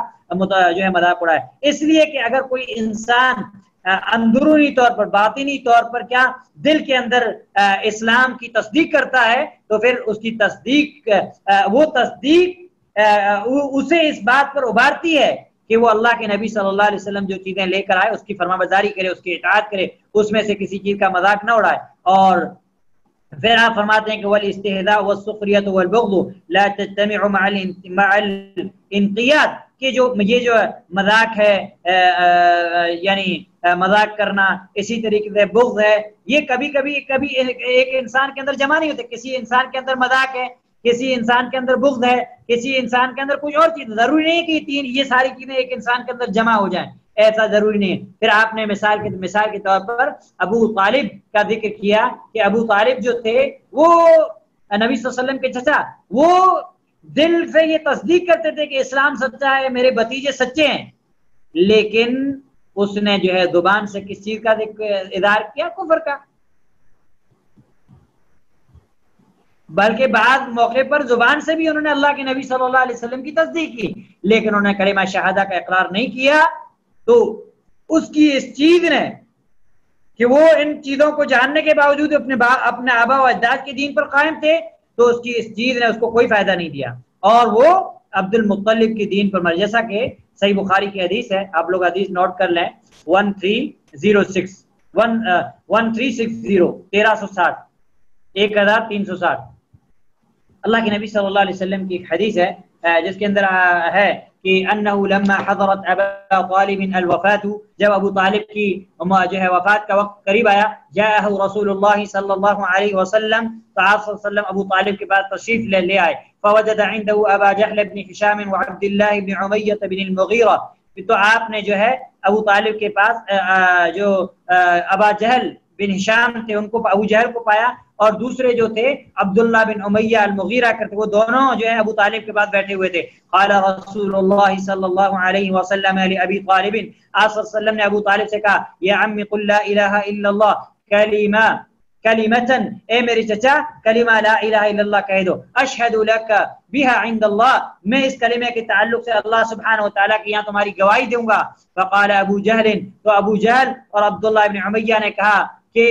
جو ہے مذاق اڑایا۔ اس لیے کہ اگر کوئی انسان اندرونی طور پر باطنی طور پر کیا دل کے اندر اسلام کی تصدیق کرتا ہے تو پھر اس کی تصدیق اسے اس بات پر ابھارتی ہے کہ وہ اللہ کے نبی صلی اللہ علیہ وسلم جو چیزیں لے کر آئے اس کی فرما برداری کرے، اس کی اطاعت کرے، اس میں سے کسی چیز کا مذاق نہ اڑائے۔ اور پھر آپ فرماتے ہیں کہ والاستہزاء والسخریۃ والبغض لا تجتمع مع الانقیاد، کہ یہ جو مذاق ہے یعنی مذاق کرنا، اسی طریقے سے بغض ہے، یہ کبھی ایک انسان کے اندر جمع نہیں ہوتے، کسی انسان کے اندر مذاق ہے، کسی انسان کے اندر بغض ہے، کسی انسان کے اندر کوئی اور چیز، ضروری نہیں ہے کہ یہ ساری چیزیں ایک انسان کے اندر جمع ہو جائیں، ایسا ضروری نہیں ہے۔ پھر آپ نے مثال کے طور پر ابو طالب کا ذکر کیا کہ ابو طالب جو تھے وہ نبی صلی اللہ علیہ وسلم کے چچا، وہ دل سے یہ تصدیق کرتے تھے کہ اسلام سچا ہے، میرے بھتیجے سچے ہیں، لیکن اس نے جو ہے زبان سے کس چیز کا اظہار کیا؟ کفر کا، بلکہ بعض موقع پر زبان سے بھی انہوں نے اللہ کے نبی صلی اللہ علیہ وسلم کی تصدیق کی، لیکن انہوں نے کلمہ شہادہ کا اقرار نہیں کیا، تو اس کی اس چیز نے کہ وہ ان چیزوں کو جاننے کے باوجود اپنے آبا و اجداد کے دین پر قائم تھے، تو اس کی اس چیز نے اس کو کوئی فائدہ نہیں دیا، اور وہ عبد المطلب کے دین پر مر، جیسا کہ صحیح بخاری کی حدیث ہے، آپ لوگ حدیث نوٹ کر لیں 1360 1360 اللہ کے نبی صلی اللہ علیہ وسلم کی ایک حدیث ہے جس کے اندر ہے کہ انه لما حضرت ابا طالب الوفات، جب ابو طالب کی جو ہے وفات کا وقت قریب آیا، جاءه رسول اللہ صلی اللہ علیہ وسلم، تو آپ صلی اللہ علیہ وسلم ابو طالب کے پاس تشریف لے آئے، فوجد عنده ابا جہل بن هشام وعبد الله بن عمیہ بن المغیرہ، تو آپ نے جو ہے ابو طالب کے پاس جو ابا جہل بن ہشام تھے، ان کو ابو جہل کو پایا، اور دوسرے جو تھے عبداللہ بن امیہ المغیرہ کرتے، وہ دونوں جو ہے ابو طالب کے پاس بیٹھے ہوئے تھے۔ قال رسول اللہ صلی اللہ علیہ وسلم لابی طالب، آپ صلی اللہ علیہ وسلم نے ابو طالب سے کہا یا عمی قل لا الہ الا اللہ کلمتن، اے میرے چچا کلمہ لا الہ الا اللہ کہہ دو، اشہد لک بها عند اللہ، میں اس کلمے کے تعلق سے اللہ سبحانہ وتعالی کے یہاں تمہاری گواہی دوں گا۔ فقال ابو جہل، تو ابو جہل اور عبداللہ بن امیہ نے کہا کہ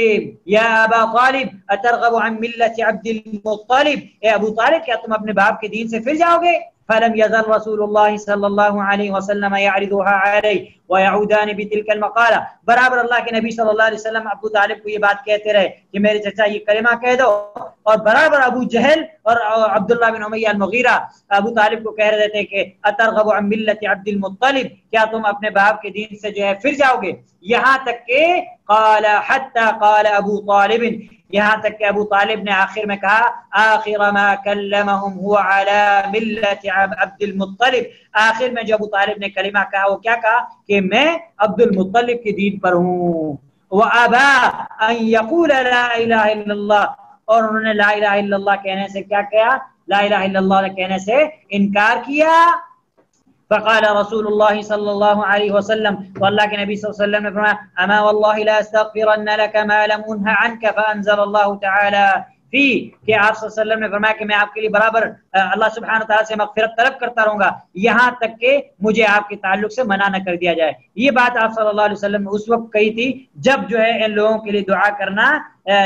یا ابا طالب اترغب عن ملت عبد المطلب، اے ابو طالب کیا تم اپنے باپ کے دین سے پھر جاؤ گے؟ فلم يزل رسول اللہ صلی اللہ علیہ وسلم يعرضها علیہ ويعودان بتلك المقالہ، برابر اللہ کے نبی صلی اللہ علیہ وسلم ابو طالب کو یہ بات کہتے رہے کہ میرے چچا یہ کلمہ کہہ دو، اور برابر ابو جہل اور عبداللہ بن امیہ المغیرہ ابو طالب کو کہہ رہے تھے کہ اترغب عن ملت عبد المطلب، کیا تم اپنے باپ کے دین سے جو ہے پھر جاؤ گے؟ یہاں تک کہ قال حتی قال ابو طالب، یہاں تک کہ ابو طالب نے آخر میں کہا آخر ما کلمہم هو علی ملت عبد المطلب، آخر میں جو ابو طالب نے کلمہ کہا وہ کیا کہا کہ میں عبد المطلب کے دین پر ہوں۔ وابا ان یقول لا الہ الا اللہ، اور انہوں نے لا الہ الا اللہ کہنے سے کیا کیا؟ لا الہ الا اللہ کہنے سے انکار کیا۔ فقال رسول اللہ صلی اللہ علیہ وسلم، تو اللہ کے نبی صلی اللہ علیہ وسلم نے فرمایا اما واللہ لا استغفرن لك ما لم انه عنك فانزل اللہ تعالی فی، کہ آپ صلی اللہ علیہ وسلم نے فرمایا کہ میں آپ کے لیے برابر اللہ سبحانہ تعالیٰ سے مغفرت طلب کرتا رہوں گا یہاں تک کہ مجھے آپ کے تعلق سے منع نہ کر دیا جائے۔ یہ بات آپ صلی اللہ علیہ وسلم نے اس وقت کہی تھی جب جو ہے ان لوگوں کے لیے دعا کرنا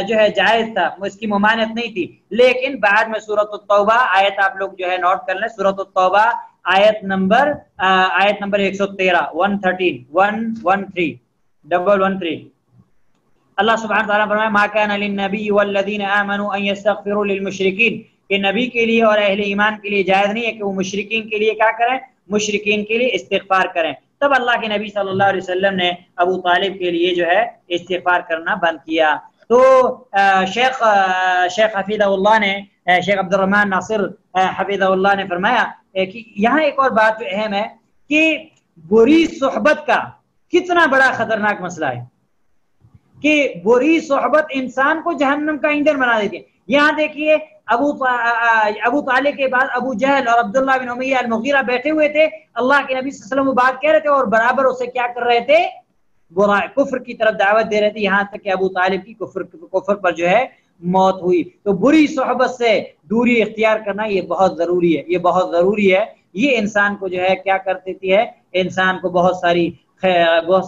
جو ہے جائز تھا، اس کی ممانعت نہیں تھی، لیکن بعد میں سورۃ التوبہ آیت آپ لوگ جو ہے نوٹ کر لیں، سورۃ التوبہ آیت نمبر 113 113 اللہ سبحانہ تعالیٰ فرمایا ما کان للنبی والذین آمنوا ان یستغفروا للمشرکین، کہ نبی کے لیے اور اہل ایمان کے لیے جائز نہیں ہے کہ وہ مشرکین کے لیے کیا کریں؟ مشرکین کے لیے استغفار کریں۔ تب اللہ کے نبی صلی اللہ علیہ وسلم نے ابو طالب کے لیے جو ہے استغفار کرنا بند کیا۔ تو شیخ حفیظہ اللہ نے، شیخ عبد الرحمن ناصر حفیظہ اللہ نے فرمایا کہ یہاں ایک اور بات جو اہم ہے کہ بری صحبت کا کتنا بڑا خطرناک مسئلہ ہے کہ بری صحبت انسان کو جہنم کا ایندھن بنا دیتی ہے۔ یہاں دیکھیے ابو طالب کے بعد ابو جہل اور عبداللہ بن امیہ المغیرہ بیٹھے ہوئے تھے، اللہ کے نبی صلی اللہ علیہ وسلم وہ بات کہہ رہے تھے اور برابر اسے کیا کر رہے تھے؟ برا کفر کی طرف دعوت دے رہے تھے، یہاں تک کہ ابو طالب کی کفر پر جو ہے موت ہوئی۔ تو بری صحبت سے دوری اختیار کرنا یہ بہت ضروری ہے، یہ بہت ضروری ہے، یہ انسان کو جو ہے کیا کر دیتی ہے؟ انسان کو بہت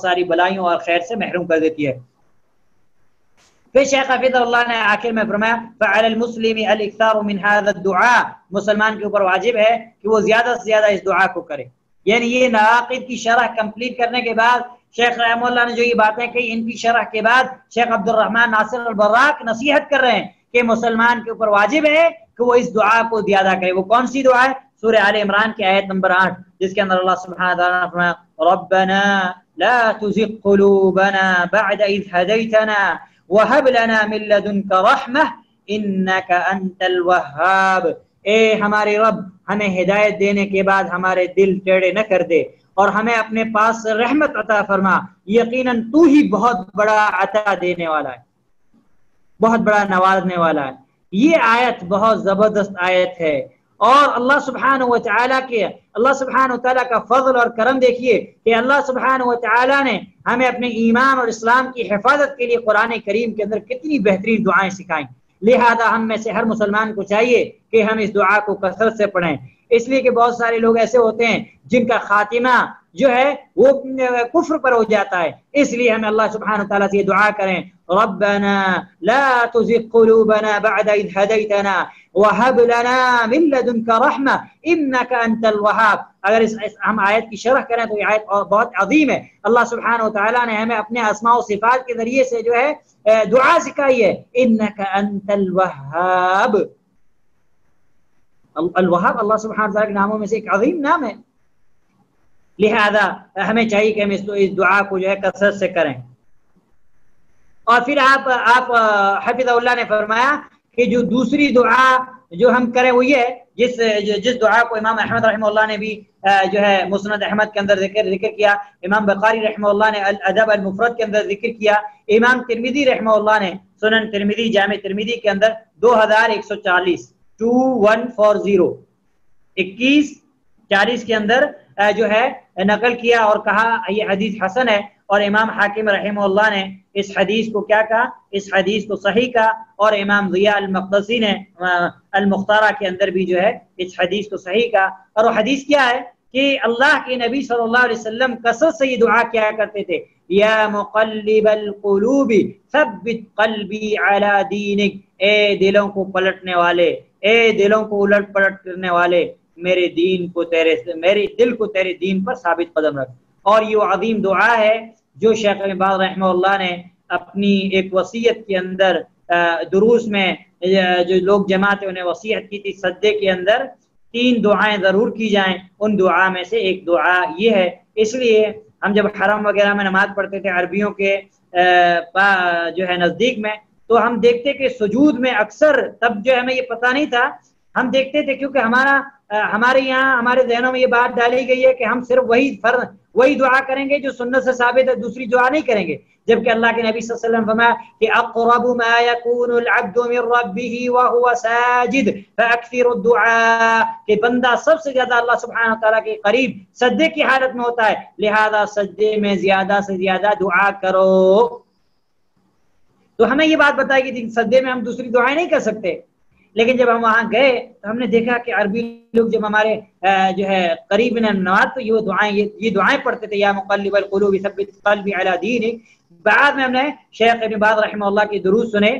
ساری بلائیوں اور خیر سے محروم کر دیتی ہے۔ پھر شیخ حفیظ اللہ نے آخر میں فرمایا فعلی المسلم الاکثار من هذا الدعاء، مسلمان کے اوپر واجب ہے کہ وہ زیادہ سے زیادہ اس دعا کو کرے۔ یعنی یہ نواقض کی شرح کمپلیٹ کرنے کے بعد شیخ رحمہ اللہ نے جو یہ باتیں کہی، ان کی شرح کے بعد شیخ عبد الرحمن ناصر البراق نصیحت کر رہے ہیں کہ مسلمان کے اوپر واجب ہے کہ وہ اس دعا کو زیادہ کرے۔ وہ کون سی دعا ہے؟ سورہ آل عمران کی آیت نمبر 8، جس کے اندر اللہ سبحانہ وتعالیٰ نے فرمایا ربنا لا تزغ قلوبنا بعد اذ هديتنا وهب لنا من لدنك رحمة انك انت الوهاب، اے ہمارے رب ہمیں ہدایت دینے کے بعد ہمارے دل ٹیڑے نہ کر دے اور ہمیں اپنے پاس سے رحمت عطا فرما، یقیناً تو ہی بہت بڑا عطا دینے والا ہے، بہت بڑا نوازنے والا ہے۔ یہ آیت بہت زبردست آیت ہے، اور اللہ سبحانہ وتعالیٰ کا فضل اور کرم دیکھیے کہ اللہ سبحانہ وتعالیٰ نے ہمیں اپنے ایمان اور اسلام کی حفاظت کے لیے قرآن کریم کے اندر کتنی بہترین دعائیں سکھائیں۔ لہذا ہم میں سے ہر مسلمان کو چاہیے کہ ہم اس دعا کو کثرت سے پڑھیں، اس لیے کہ بہت سارے لوگ ایسے ہوتے ہیں جن کا خاتمہ جو ہے وہ کفر پر ہو جاتا ہے، اس لیے ہمیں اللہ سبحانہ وتعالیٰ سے یہ دعا کریں ربنا لا تزغ قلوبنا بعد اذ هديتنا وهب لنا من لدنك رحمة انك انت الوهاب۔ اگر ہم آیت کی شرح کریں تو یہ آیت بہت عظیم ہے۔ اللہ سبحانہ وتعالیٰ نے ہمیں اپنے اسماء و صفات کے ذریعے سے جو ہے دعا سکھائی ہے انك انت الوهاب۔ الوهاب اللہ سبحانہ وتعالیٰ کے ناموں میں سے ایک عظیم نام ہے، لہذا ہمیں چاہیے کہ ہم اس دعا کو جو ہے کثرت سے کریں۔ اور پھر آپ حفظ اللہ نے فرمایا کہ جو دوسری دعا جو ہم کریں وہ یہ ہے، جس دعا کو امام احمد رحمہ اللہ نے بھی جو ہے مسند احمد کے اندر ذکر کیا، امام بخاری رحمہ اللہ نے الادب المفرد کے اندر ذکر کیا، امام ترمذی رحمہ اللہ نے سنن ترمذی جامع ترمذی کے اندر 2140 2140 2140 کے اندر جو ہے نقل کیا اور کہا یہ حدیث حسن ہے، اور امام حاکم رحمہ اللہ نے اس حدیث کو کیا کہا، اس حدیث کو صحیح کہا، اور امام ضیاء المقدسی نے المختارہ کے اندر بھی جو ہے اس حدیث کو صحیح کہا۔ اور وہ حدیث کیا ہے کہ اللہ کے نبی صلی اللہ علیہ وسلم کثرت سے یہ دعا کیا کرتے تھے، یا مقلب القلوب ثبت قلبی علی دینک، اے دلوں کو پلٹنے والے، اے دلوں کو الٹ پلٹ کرنے والے، میرے دل کو تیرے دین پر ثابت قدم رکھ۔ اور یہ عظیم دعا ہے جو شیخ ابن باز رحمہ اللہ نے اپنی ایک وصیت کے اندر دروس میں جو لوگ جماعت انہیں وصیت کی تھی، سجدے کے اندر 3 دعائیں ضرور کی جائیں، ان دعا میں سے ایک دعا یہ ہے۔ اس لیے ہم جب حرم وغیرہ میں نماز پڑھتے تھے عربیوں کے جو ہے نزدیک میں، تو ہم دیکھتے کہ سجود میں اکثر، تب جو ہمیں یہ پتہ نہیں تھا، ہم دیکھتے تھے کیونکہ ہمارے یہاں ہمارے ذہنوں میں یہ بات ڈالی گئی ہے کہ ہم صرف وہی دعا کریں گے جو سنت سے ثابت ہے، دوسری دعا نہیں کریں گے، جبکہ اللہ کے نبی صلی اللہ علیہ وسلم فرمایا کہ اقرب ما يكون العبد من ربه وهو ساجد فاكثر الدعاء، کہ بندہ سب سے زیادہ اللہ سبحانہ وتعالی کے قریب سجدے کی حالت میں ہوتا ہے، لہذا سجدے میں زیادہ سے زیادہ دعا کرو۔ تو ہمیں یہ بات بتائی کہ سجدے میں ہم دوسری دعائیں نہیں کر سکتے، لیکن جب ہم وہاں گئے تو ہم نے دیکھا کہ عربی لوگ جب ہمارے جو ہے قریب نماز تو یہ دعائیں پڑھتے تھے، یا مقلب القلوب ثبت قلبی علی دینک۔ بعد میں ہم نے شیخ ابن باز رحمہ اللہ کے دروس سنے،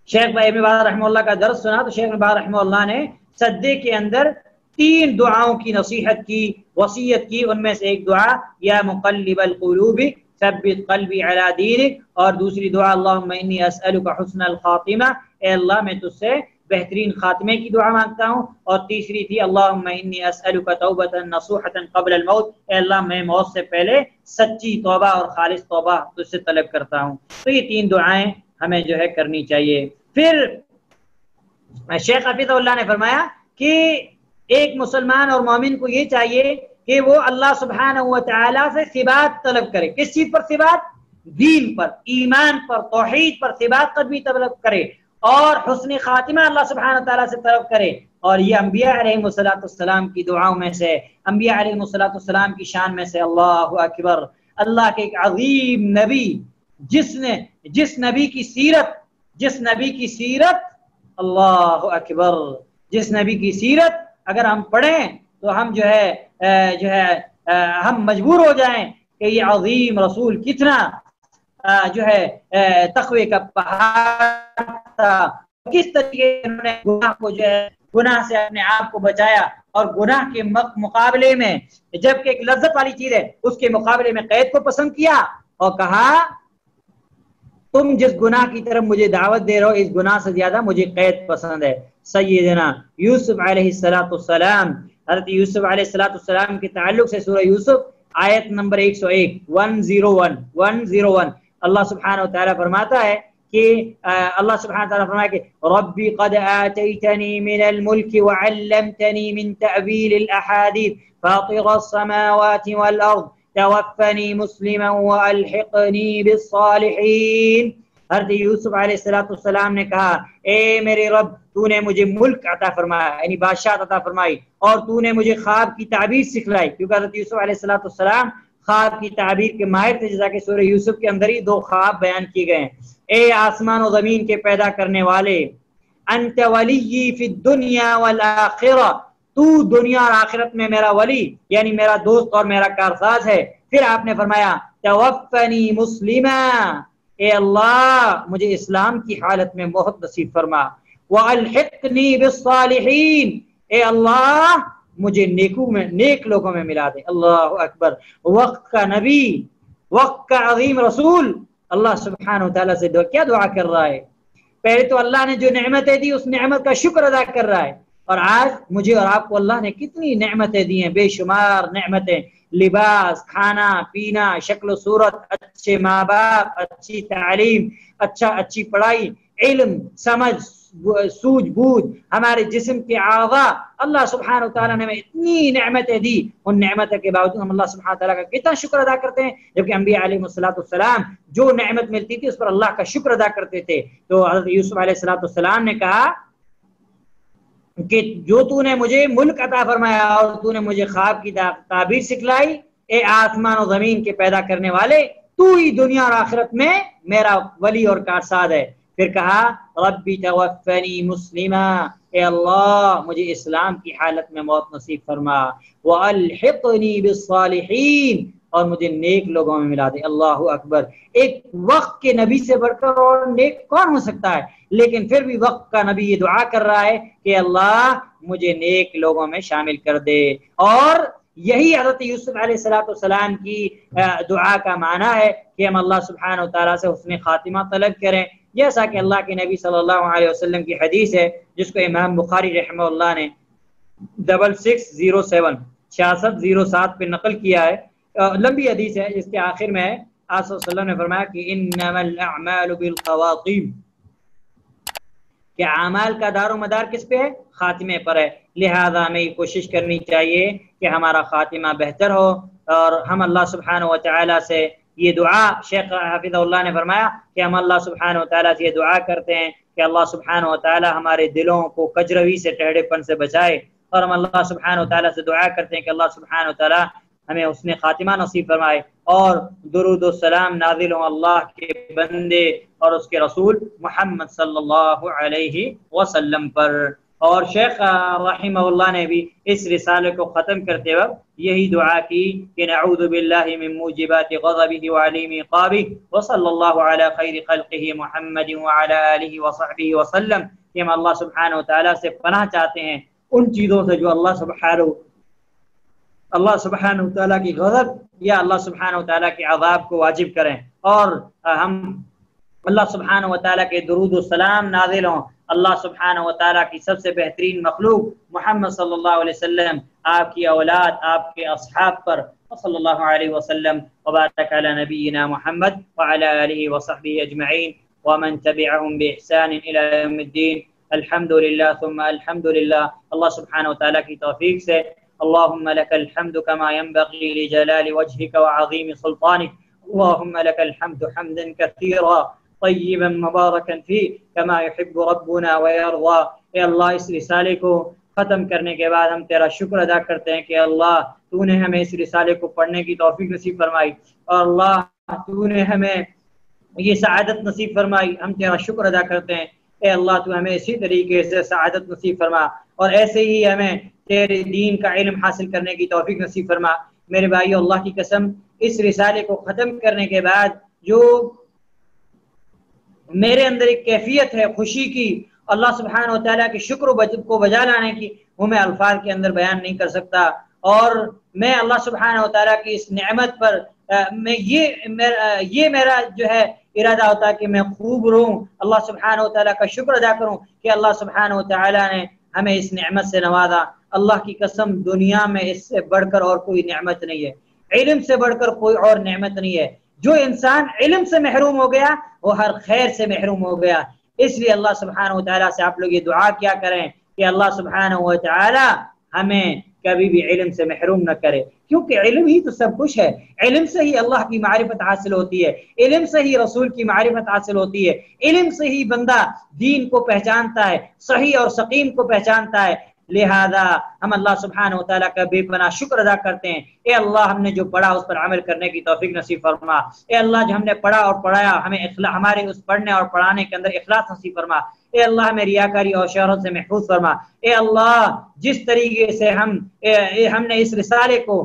شیخ ابن باز رحمہ اللہ کا درس سنا، تو شیخ ابن باز رحمہ اللہ نے سجدے کے اندر 3 دعاؤں کی نصیحت کی، وصیت کی، ان میں سے ایک دعا یا مقلب القلوب ثبت قلبی علی دینک، اور دوسری دعا اللہم انی اسألک حسن الخاتمہ، اے اللہ میں تجھ سے بہترین خاتمے کی دعا مانگتا ہوں، اور تیسری تھی اللہم انی اسألک توبۃ نصوحۃ قبل الموت، اے اللہ میں موت سے پہلے سچی توبہ اور خالص توبہ تجھ سے طلب کرتا ہوں۔ تو یہ 3 دعائیں ہمیں جو ہے کرنی چاہیے۔ پھر شیخ حفیظ اللہ نے فرمایا کہ ایک مسلمان اور مومن کو یہ چاہیے کہ وہ اللہ سبحانہ و تعالی سے ثبات طلب کرے۔ کس چیز پر ثبات؟ دین پر، ایمان پر، توحید پر ثبات قدمی طلب کرے، اور حسن خاتمہ اللہ سبحانہ تعالیٰ سے طلب کرے۔ اور یہ انبیاء علیہ السلام کی دعاؤں میں سے، انبیاء علیہ السلام کی شان میں سے، اللہ اکبر، اللہ کے ایک عظیم نبی جس نبی کی سیرت اللہ اکبر، جس نبی کی سیرت اگر ہم پڑھیں تو ہم جو ہے ہم مجبور ہو جائیں کہ یہ عظیم رسول کتنا جو ہے تقوی کا پہاڑ تھا، کس طریقے انہوں نے گناہ کو جو ہے گناہ سے اپنے آپ کو بچایا، اور گناہ کے مقابلے میں جبکہ ایک لذت والی چیز ہے اس کے مقابلے میں قید کو پسند کیا، اور کہا تم جس گناہ کی طرف مجھے دعوت دے رہے ہو اس گناہ سے زیادہ مجھے قید پسند ہے۔ سیدنا یوسف علیہ السلام، حضرت یوسف علیہ السلام کے تعلق سے سورہ یوسف آیت نمبر 101 اللہ سبحانہ وتعالی فرماتا ہے کہ اللہ سبحانہ وتعالی فرمایا کہ ربی قد آتیتنی من الملک وعلمتنی من تعبیل الاحادیث فاطر السماوات والارض توفنی مسلما والحقنی بالصالحین۔ حضرت یوسف علیہ السلام نے کہا اے میرے رب، تو نے مجھے ملک عطا فرمایا، یعنی بادشاہت عطا فرمائی، اور تو نے مجھے خواب کی تعبیر سکھلائی، کیونکہ حضرت یوسف علیہ السلام خواب کی تعبیر کے ماہر تھے، جیسا کہ سورہ یوسف کے اندر ہی 2 خواب بیان کیے گئے ہیں۔ اے آسمان و زمین کے پیدا کرنے والے، انت ولی فی الدنیا والآخرہ، تو دنیا اور آخرت میں میرا ولی یعنی میرا دوست اور میرا کارساز ہے۔ پھر آپ نے فرمایا توفنی مسلما، اے اللہ مجھے اسلام کی حالت میں موت نصیب فرما، والحقنی بالصالحین، اے اللہ مجھے نیک لوگوں میں ملا دے۔ اللہ اکبر، وقت کا نبی، وقت کا عظیم رسول اللہ سبحانہ وتعالی سے کیا دعا کر رہا ہے؟ پہلے تو اللہ نے جو نعمتیں دی اس نعمت کا شکر ادا کر رہا ہے، اور آج مجھے اور آپ کو اللہ نے کتنی نعمتیں دی ہیں، بے شمار نعمتیں، لباس، کھانا پینا، شکل و صورت، اچھے ماں باپ، اچھی تعلیم، اچھی پڑھائی، علم، سمجھ، سوجھ بوجھ، ہمارے جسم کے اعضاء، اللہ سبحانہ وتعالیٰ نے ہمیں اتنی نعمتیں دی، ان نعمتوں کے باوجود ہم اللہ سبحانہ وتعالیٰ کا کتنا شکر ادا کرتے ہیں، جبکہ انبیاء علیہ السلام جو نعمت ملتی تھی اس پر اللہ کا شکر ادا کرتے تھے۔ تو حضرت یوسف علیہ السلام نے کہا کہ جو تو نے مجھے ملک عطا فرمایا اور تو نے مجھے خواب کی تعبیر سکھلائی، اے آسمان و زمین کے پیدا کرنے والے، تو ہی دنیا اور آخرت میں میرا ولی اور کارساز ہے۔ پھر کہا ربی توفنی مسلما، اے اللہ مجھے اسلام کی حالت میں موت نصیب فرما، والحقنی بالصالحین، اور مجھے نیک لوگوں میں ملا دے۔ اللہ اکبر! ایک وقت کے نبی سے بڑھ کر اور نیک کون ہو سکتا ہے؟ لیکن پھر بھی وقت کا نبی یہ دعا کر رہا ہے کہ اللہ مجھے نیک لوگوں میں شامل کر دے۔ اور یہی حضرت یوسف علیہ السلام کی دعا کا معنی ہے کہ ہم اللہ سبحانہ وتعالیٰ سے حسن خاتمہ طلب کریں، جیسا کہ اللہ کے نبی صلی اللہ علیہ وسلم کی حدیث ہے جس کو امام بخاری رحمہ اللہ نے 6607 پہ نقل کیا ہے۔ لمبی حدیث ہے جس کے آخر میں آپ صلی اللہ علیہ وسلم نے فرمایا کہ انما الاعمال بالخواتیم، کہ اعمال کا دار و مدار کس پہ ہے؟ خاتمے پر ہے۔ لہذا ہمیں کوشش کرنی چاہیے کہ ہمارا خاتمہ بہتر ہو، اور ہم اللہ سبحانہ و تعالیٰ سے یہ دعا، شیخ حافظ اللہ نے فرمایا کہ ہم اللہ سبحانہ و تعالیٰ سے یہ دعا کرتے ہیں کہ اللہ سبحانہ و تعالیٰ ہمارے دلوں کو کجروی سے، ٹیڑھے پن سے بچائے، اور ہم اللہ سبحانہ و تعالیٰ سے دعا کرتے ہیں کہ اللہ سبحانہ و تعالیٰ ہمیں حسن خاتمہ نصیب فرمائے، اور درود و سلام نازل ہوں اللہ کے بندے اور اس کے رسول محمد صلی اللہ علیہ وسلم پر۔ اور شیخ رحمہ اللہ نے بھی اس رسالے کو ختم کرتے وقت یہی دعا کی کہ نعوذ باللہ من موجبات غضبہ وعلیم عقابہ وصلی اللہ علی خیر خلقہ محمد وعلی آلہ وصحبہ وسلم، کہ ہم اللہ سبحانہ و تعالیٰ سے پناہ چاہتے ہیں ان چیزوں سے جو اللہ سبحانہ و تعالیٰ کی غضب یا اللہ سبحانہ و تعالیٰ کے عذاب کو واجب کریں، اور ہم اللہ سبحانہ و تعالیٰ کے درود و سلام نازل ہوں اللہ سبحانہ و تعالیٰ کی سب سے بہترین مخلوق محمد صلی اللہ علیہ وسلم، آپ کی اولاد، آپ کے اصحاب پر، صلی اللہ علیہ وسلم وبارک علی نبینا محمد وعلی آلہ وصحبہ اجمعین ومن تبعهم بإحسان إلى يوم الدین۔ الحمدللہ ثم الحمدللہ، اللہ سبحانہ و تعالیٰ کی توفیق سے اللهم لك الحمد كما ينبغي لجلال وجهك وعظيم سلطانك، اللهم لك الحمد حمدا كثيرا طیبا مبارکا فی کما یحب ربنا ویرضا۔ اے اللہ اس رسالے کو ختم کرنے کے بعد ہم تیرا شکر ادا کرتے ہیں کہ اللہ تو نے ہمیں اس رسالے کو پڑھنے کی توفیق نصیب فرمائی، اور اللہ تو نے ہمیں یہ سعادت نصیب فرمائی، ہم تیرا شکر ادا کرتے ہیں۔ اے اللہ تو ہمیں اسی طریقے سے سعادت نصیب فرما، اور ایسے ہی ہمیں تیرے دین کا علم حاصل کرنے کی توفیق نصیب فرما۔ میرے بھائیو، اللہ کی قسم اس رسالے کو ختم کرنے کے بعد جو میرے اندر ایک کیفیت ہے خوشی کی، اللہ سبحانہ و تعالیٰ کے شکر کو بجا لانے کی، وہ میں الفاظ کے اندر بیان نہیں کر سکتا۔ اور میں اللہ سبحانہ و تعالیٰ کی اس نعمت پر میں یہ میرا جو ہے ارادہ ہوتا ہے کہ میں خوب رہوں، اللہ سبحانہ و تعالیٰ کا شکر ادا کروں کہ اللہ سبحانہ و تعالیٰ نے ہمیں اس نعمت سے نوازا۔ اللہ کی قسم دنیا میں اس سے بڑھ کر اور کوئی نعمت نہیں ہے، علم سے بڑھ کر کوئی اور نعمت نہیں ہے۔ جو انسان علم سے محروم ہو گیا وہ ہر خیر سے محروم ہو گیا۔ اس لیے اللہ سبحانہ و تعالیٰ سے آپ لوگ یہ دعا کیا کریں کہ اللہ سبحانہ و تعالیٰ ہمیں کبھی بھی علم سے محروم نہ کرے، کیونکہ علم ہی تو سب کچھ ہے۔ علم سے ہی اللہ کی معرفت حاصل ہوتی ہے، علم سے ہی رسول کی معرفت حاصل ہوتی ہے، علم سے ہی بندہ دین کو پہچانتا ہے، صحیح اور سقیم کو پہچانتا ہے۔ لہذا ہم اللہ سبحانہ و تعالیٰ کا بے پناہ شکر ادا کرتے ہیں۔ اے اللہ ہم نے جو پڑھا اس پر عمل کرنے کی توفیق نصیب فرما۔ اے اللہ جو ہم نے پڑھا اور پڑھایا ہمیں ہمارے اس پڑھنے اور پڑھانے کے اندر اخلاص نصیب فرما۔ اے اللہ ہمیں ریاکاری اور شہرت سے محفوظ فرما۔ اے اللہ جس طریقے سے ہم نے اس رسالے کو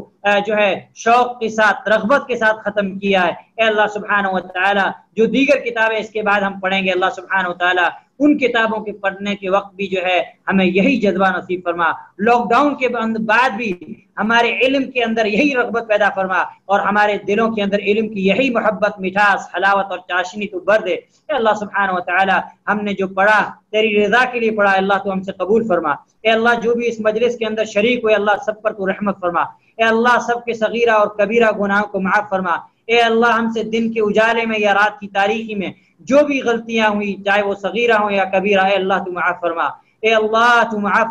جو ہے شوق کے ساتھ، رغبت کے ساتھ ختم کیا ہے، اے اللہ سبحانہ و تعالیٰ جو دیگر کتابیں اس کے بعد ہم پڑھیں گے، اللہ سبحانہ و تعالیٰ ان کتابوں کے پڑھنے کے وقت بھی جو ہے ہمیں یہی جذبہ نصیب فرما۔ لاک ڈاؤن کے بعد بھی ہمارے علم کے اندر یہی رغبت پیدا فرما، اور ہمارے دلوں کے اندر علم کی یہی محبت، مٹھاس، حلاوت اور چاشنی تو بھر دے۔ اے اللہ سبحانہ و تعالی ہم نے جو پڑھا تیری رضا کے لیے پڑھا، اللہ تو ہم سے قبول فرما۔ اے اللہ جو بھی اس مجلس کے اندر شریک ہوئے، اللہ سب پر تو رحمت فرما۔ اے اللہ سب کے صغیرہ اور کبیرہ گناہوں کو معاف فرما۔ اے اللہ ہم سے دن کے اجالے میں یا رات کی تاریکی میں جو بھی غلطیاں ہوئی چاہے وہ صغیرہ ہوں یا کبیرہ، اے اللہ تو معاف فرما، اے اللہ تو معاف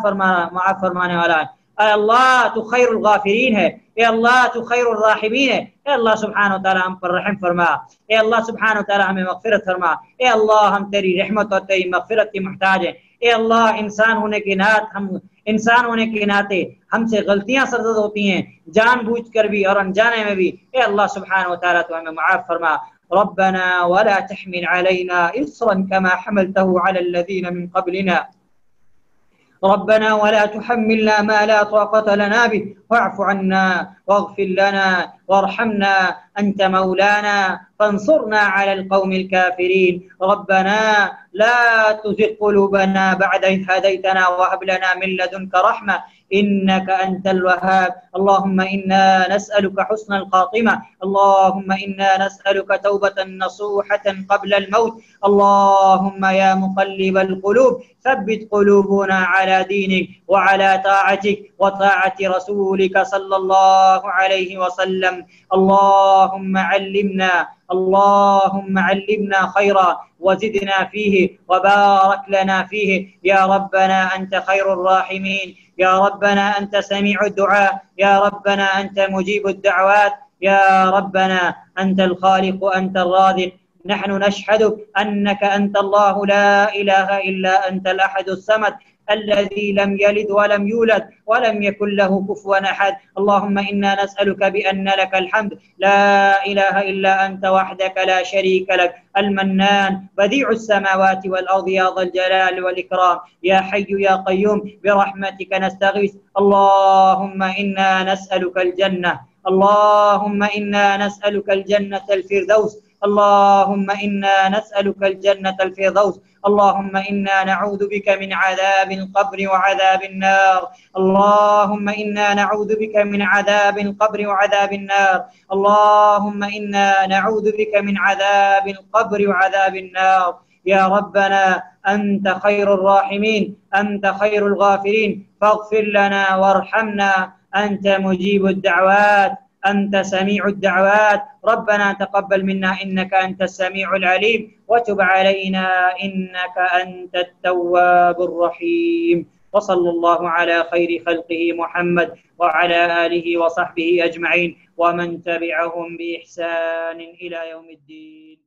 فرمانے والا ہے، اے اللہ تو خیر الغافرین ہے، اے اللہ تو خیر الراحمین ہے، اے اللہ سبحانہ وتعالی ہم پر رحم فرما، اے اللہ سبحانہ وتعالی ہمیں مغفرت فرما، اے اللہ ہم تیری رحمت اور تیری مغفرت کے محتاج ہیں، اے اللہ انسان ہونے کے ناطے ہم سے غلطیاں سرزد ہوتی ہیں، جان بوجھ کر بھی اور انجانے میں بھی، اے اللہ سبحانہ وتعالی تو ہمیں معاف فرما۔ ربنا ولا تحمل علينا إصرا كما حملته على الذين من قبلنا ربنا ولا تحملنا ما لا طاقة لنا به واعف عنا واغفر لنا وارحمنا أنت مولانا فانصرنا على القوم الكافرين ربنا لا تزغ قلوبنا بعد إذ هديتنا وهب لنا من لدنك رحمة إنك أنت الوهاب اللهم إنا نسألك حسن الخاتمة اللهم إنا نسألك توبة نصوحة قبل الموت اللهم يا مقلب القلوب ثبت قلوبنا على دينك وعلى طاعتك وطاعة رسولك صلى الله عليه وسلم اللهم علمنا خيرا وزدنا فيه وبارك لنا فيه يا ربنا أنت خير الراحمين يا ربنا أنت سميع الدعاء يا ربنا أنت مجيب الدعوات يا ربنا أنت الخالق أنت الرازق نحن نشهد أنك أنت الله لا إله إلا أنت الأحد الصمد الذي لم يلد ولم يولد ولم يكن له كفوا أحد اللهم إنا نسألك بأن لك الحمد لا إله إلا أنت وحدك لا شريك لك المنان بديع السماوات والأرض يا ذا الجلال والإكرام يا حي يا قيوم برحمتك نستغيث اللهم إنا نسألك الجنة اللهم إنا نسألك الجنة الفردوس اللهم إنا نسألك الجنة الفردوس اللهم إنا نعوذ بك من عذاب القبر وعذاب النار اللهم إنا نعوذ بك من عذاب القبر وعذاب النار اللهم إنا نعوذ بك من عذاب القبر وعذاب النار يا ربنا أنت خير الراحمين أنت خير الغافرين فاغفر لنا وارحمنا أنت مجيب الدعوات أنت سميع الدعوات ربنا تقبل منا إنك أنت السميع العليم وتب علينا إنك أنت التواب الرحيم وصلى الله على خير خلقه محمد وعلى آله وصحبه أجمعين ومن تبعهم بإحسان إلى يوم الدين.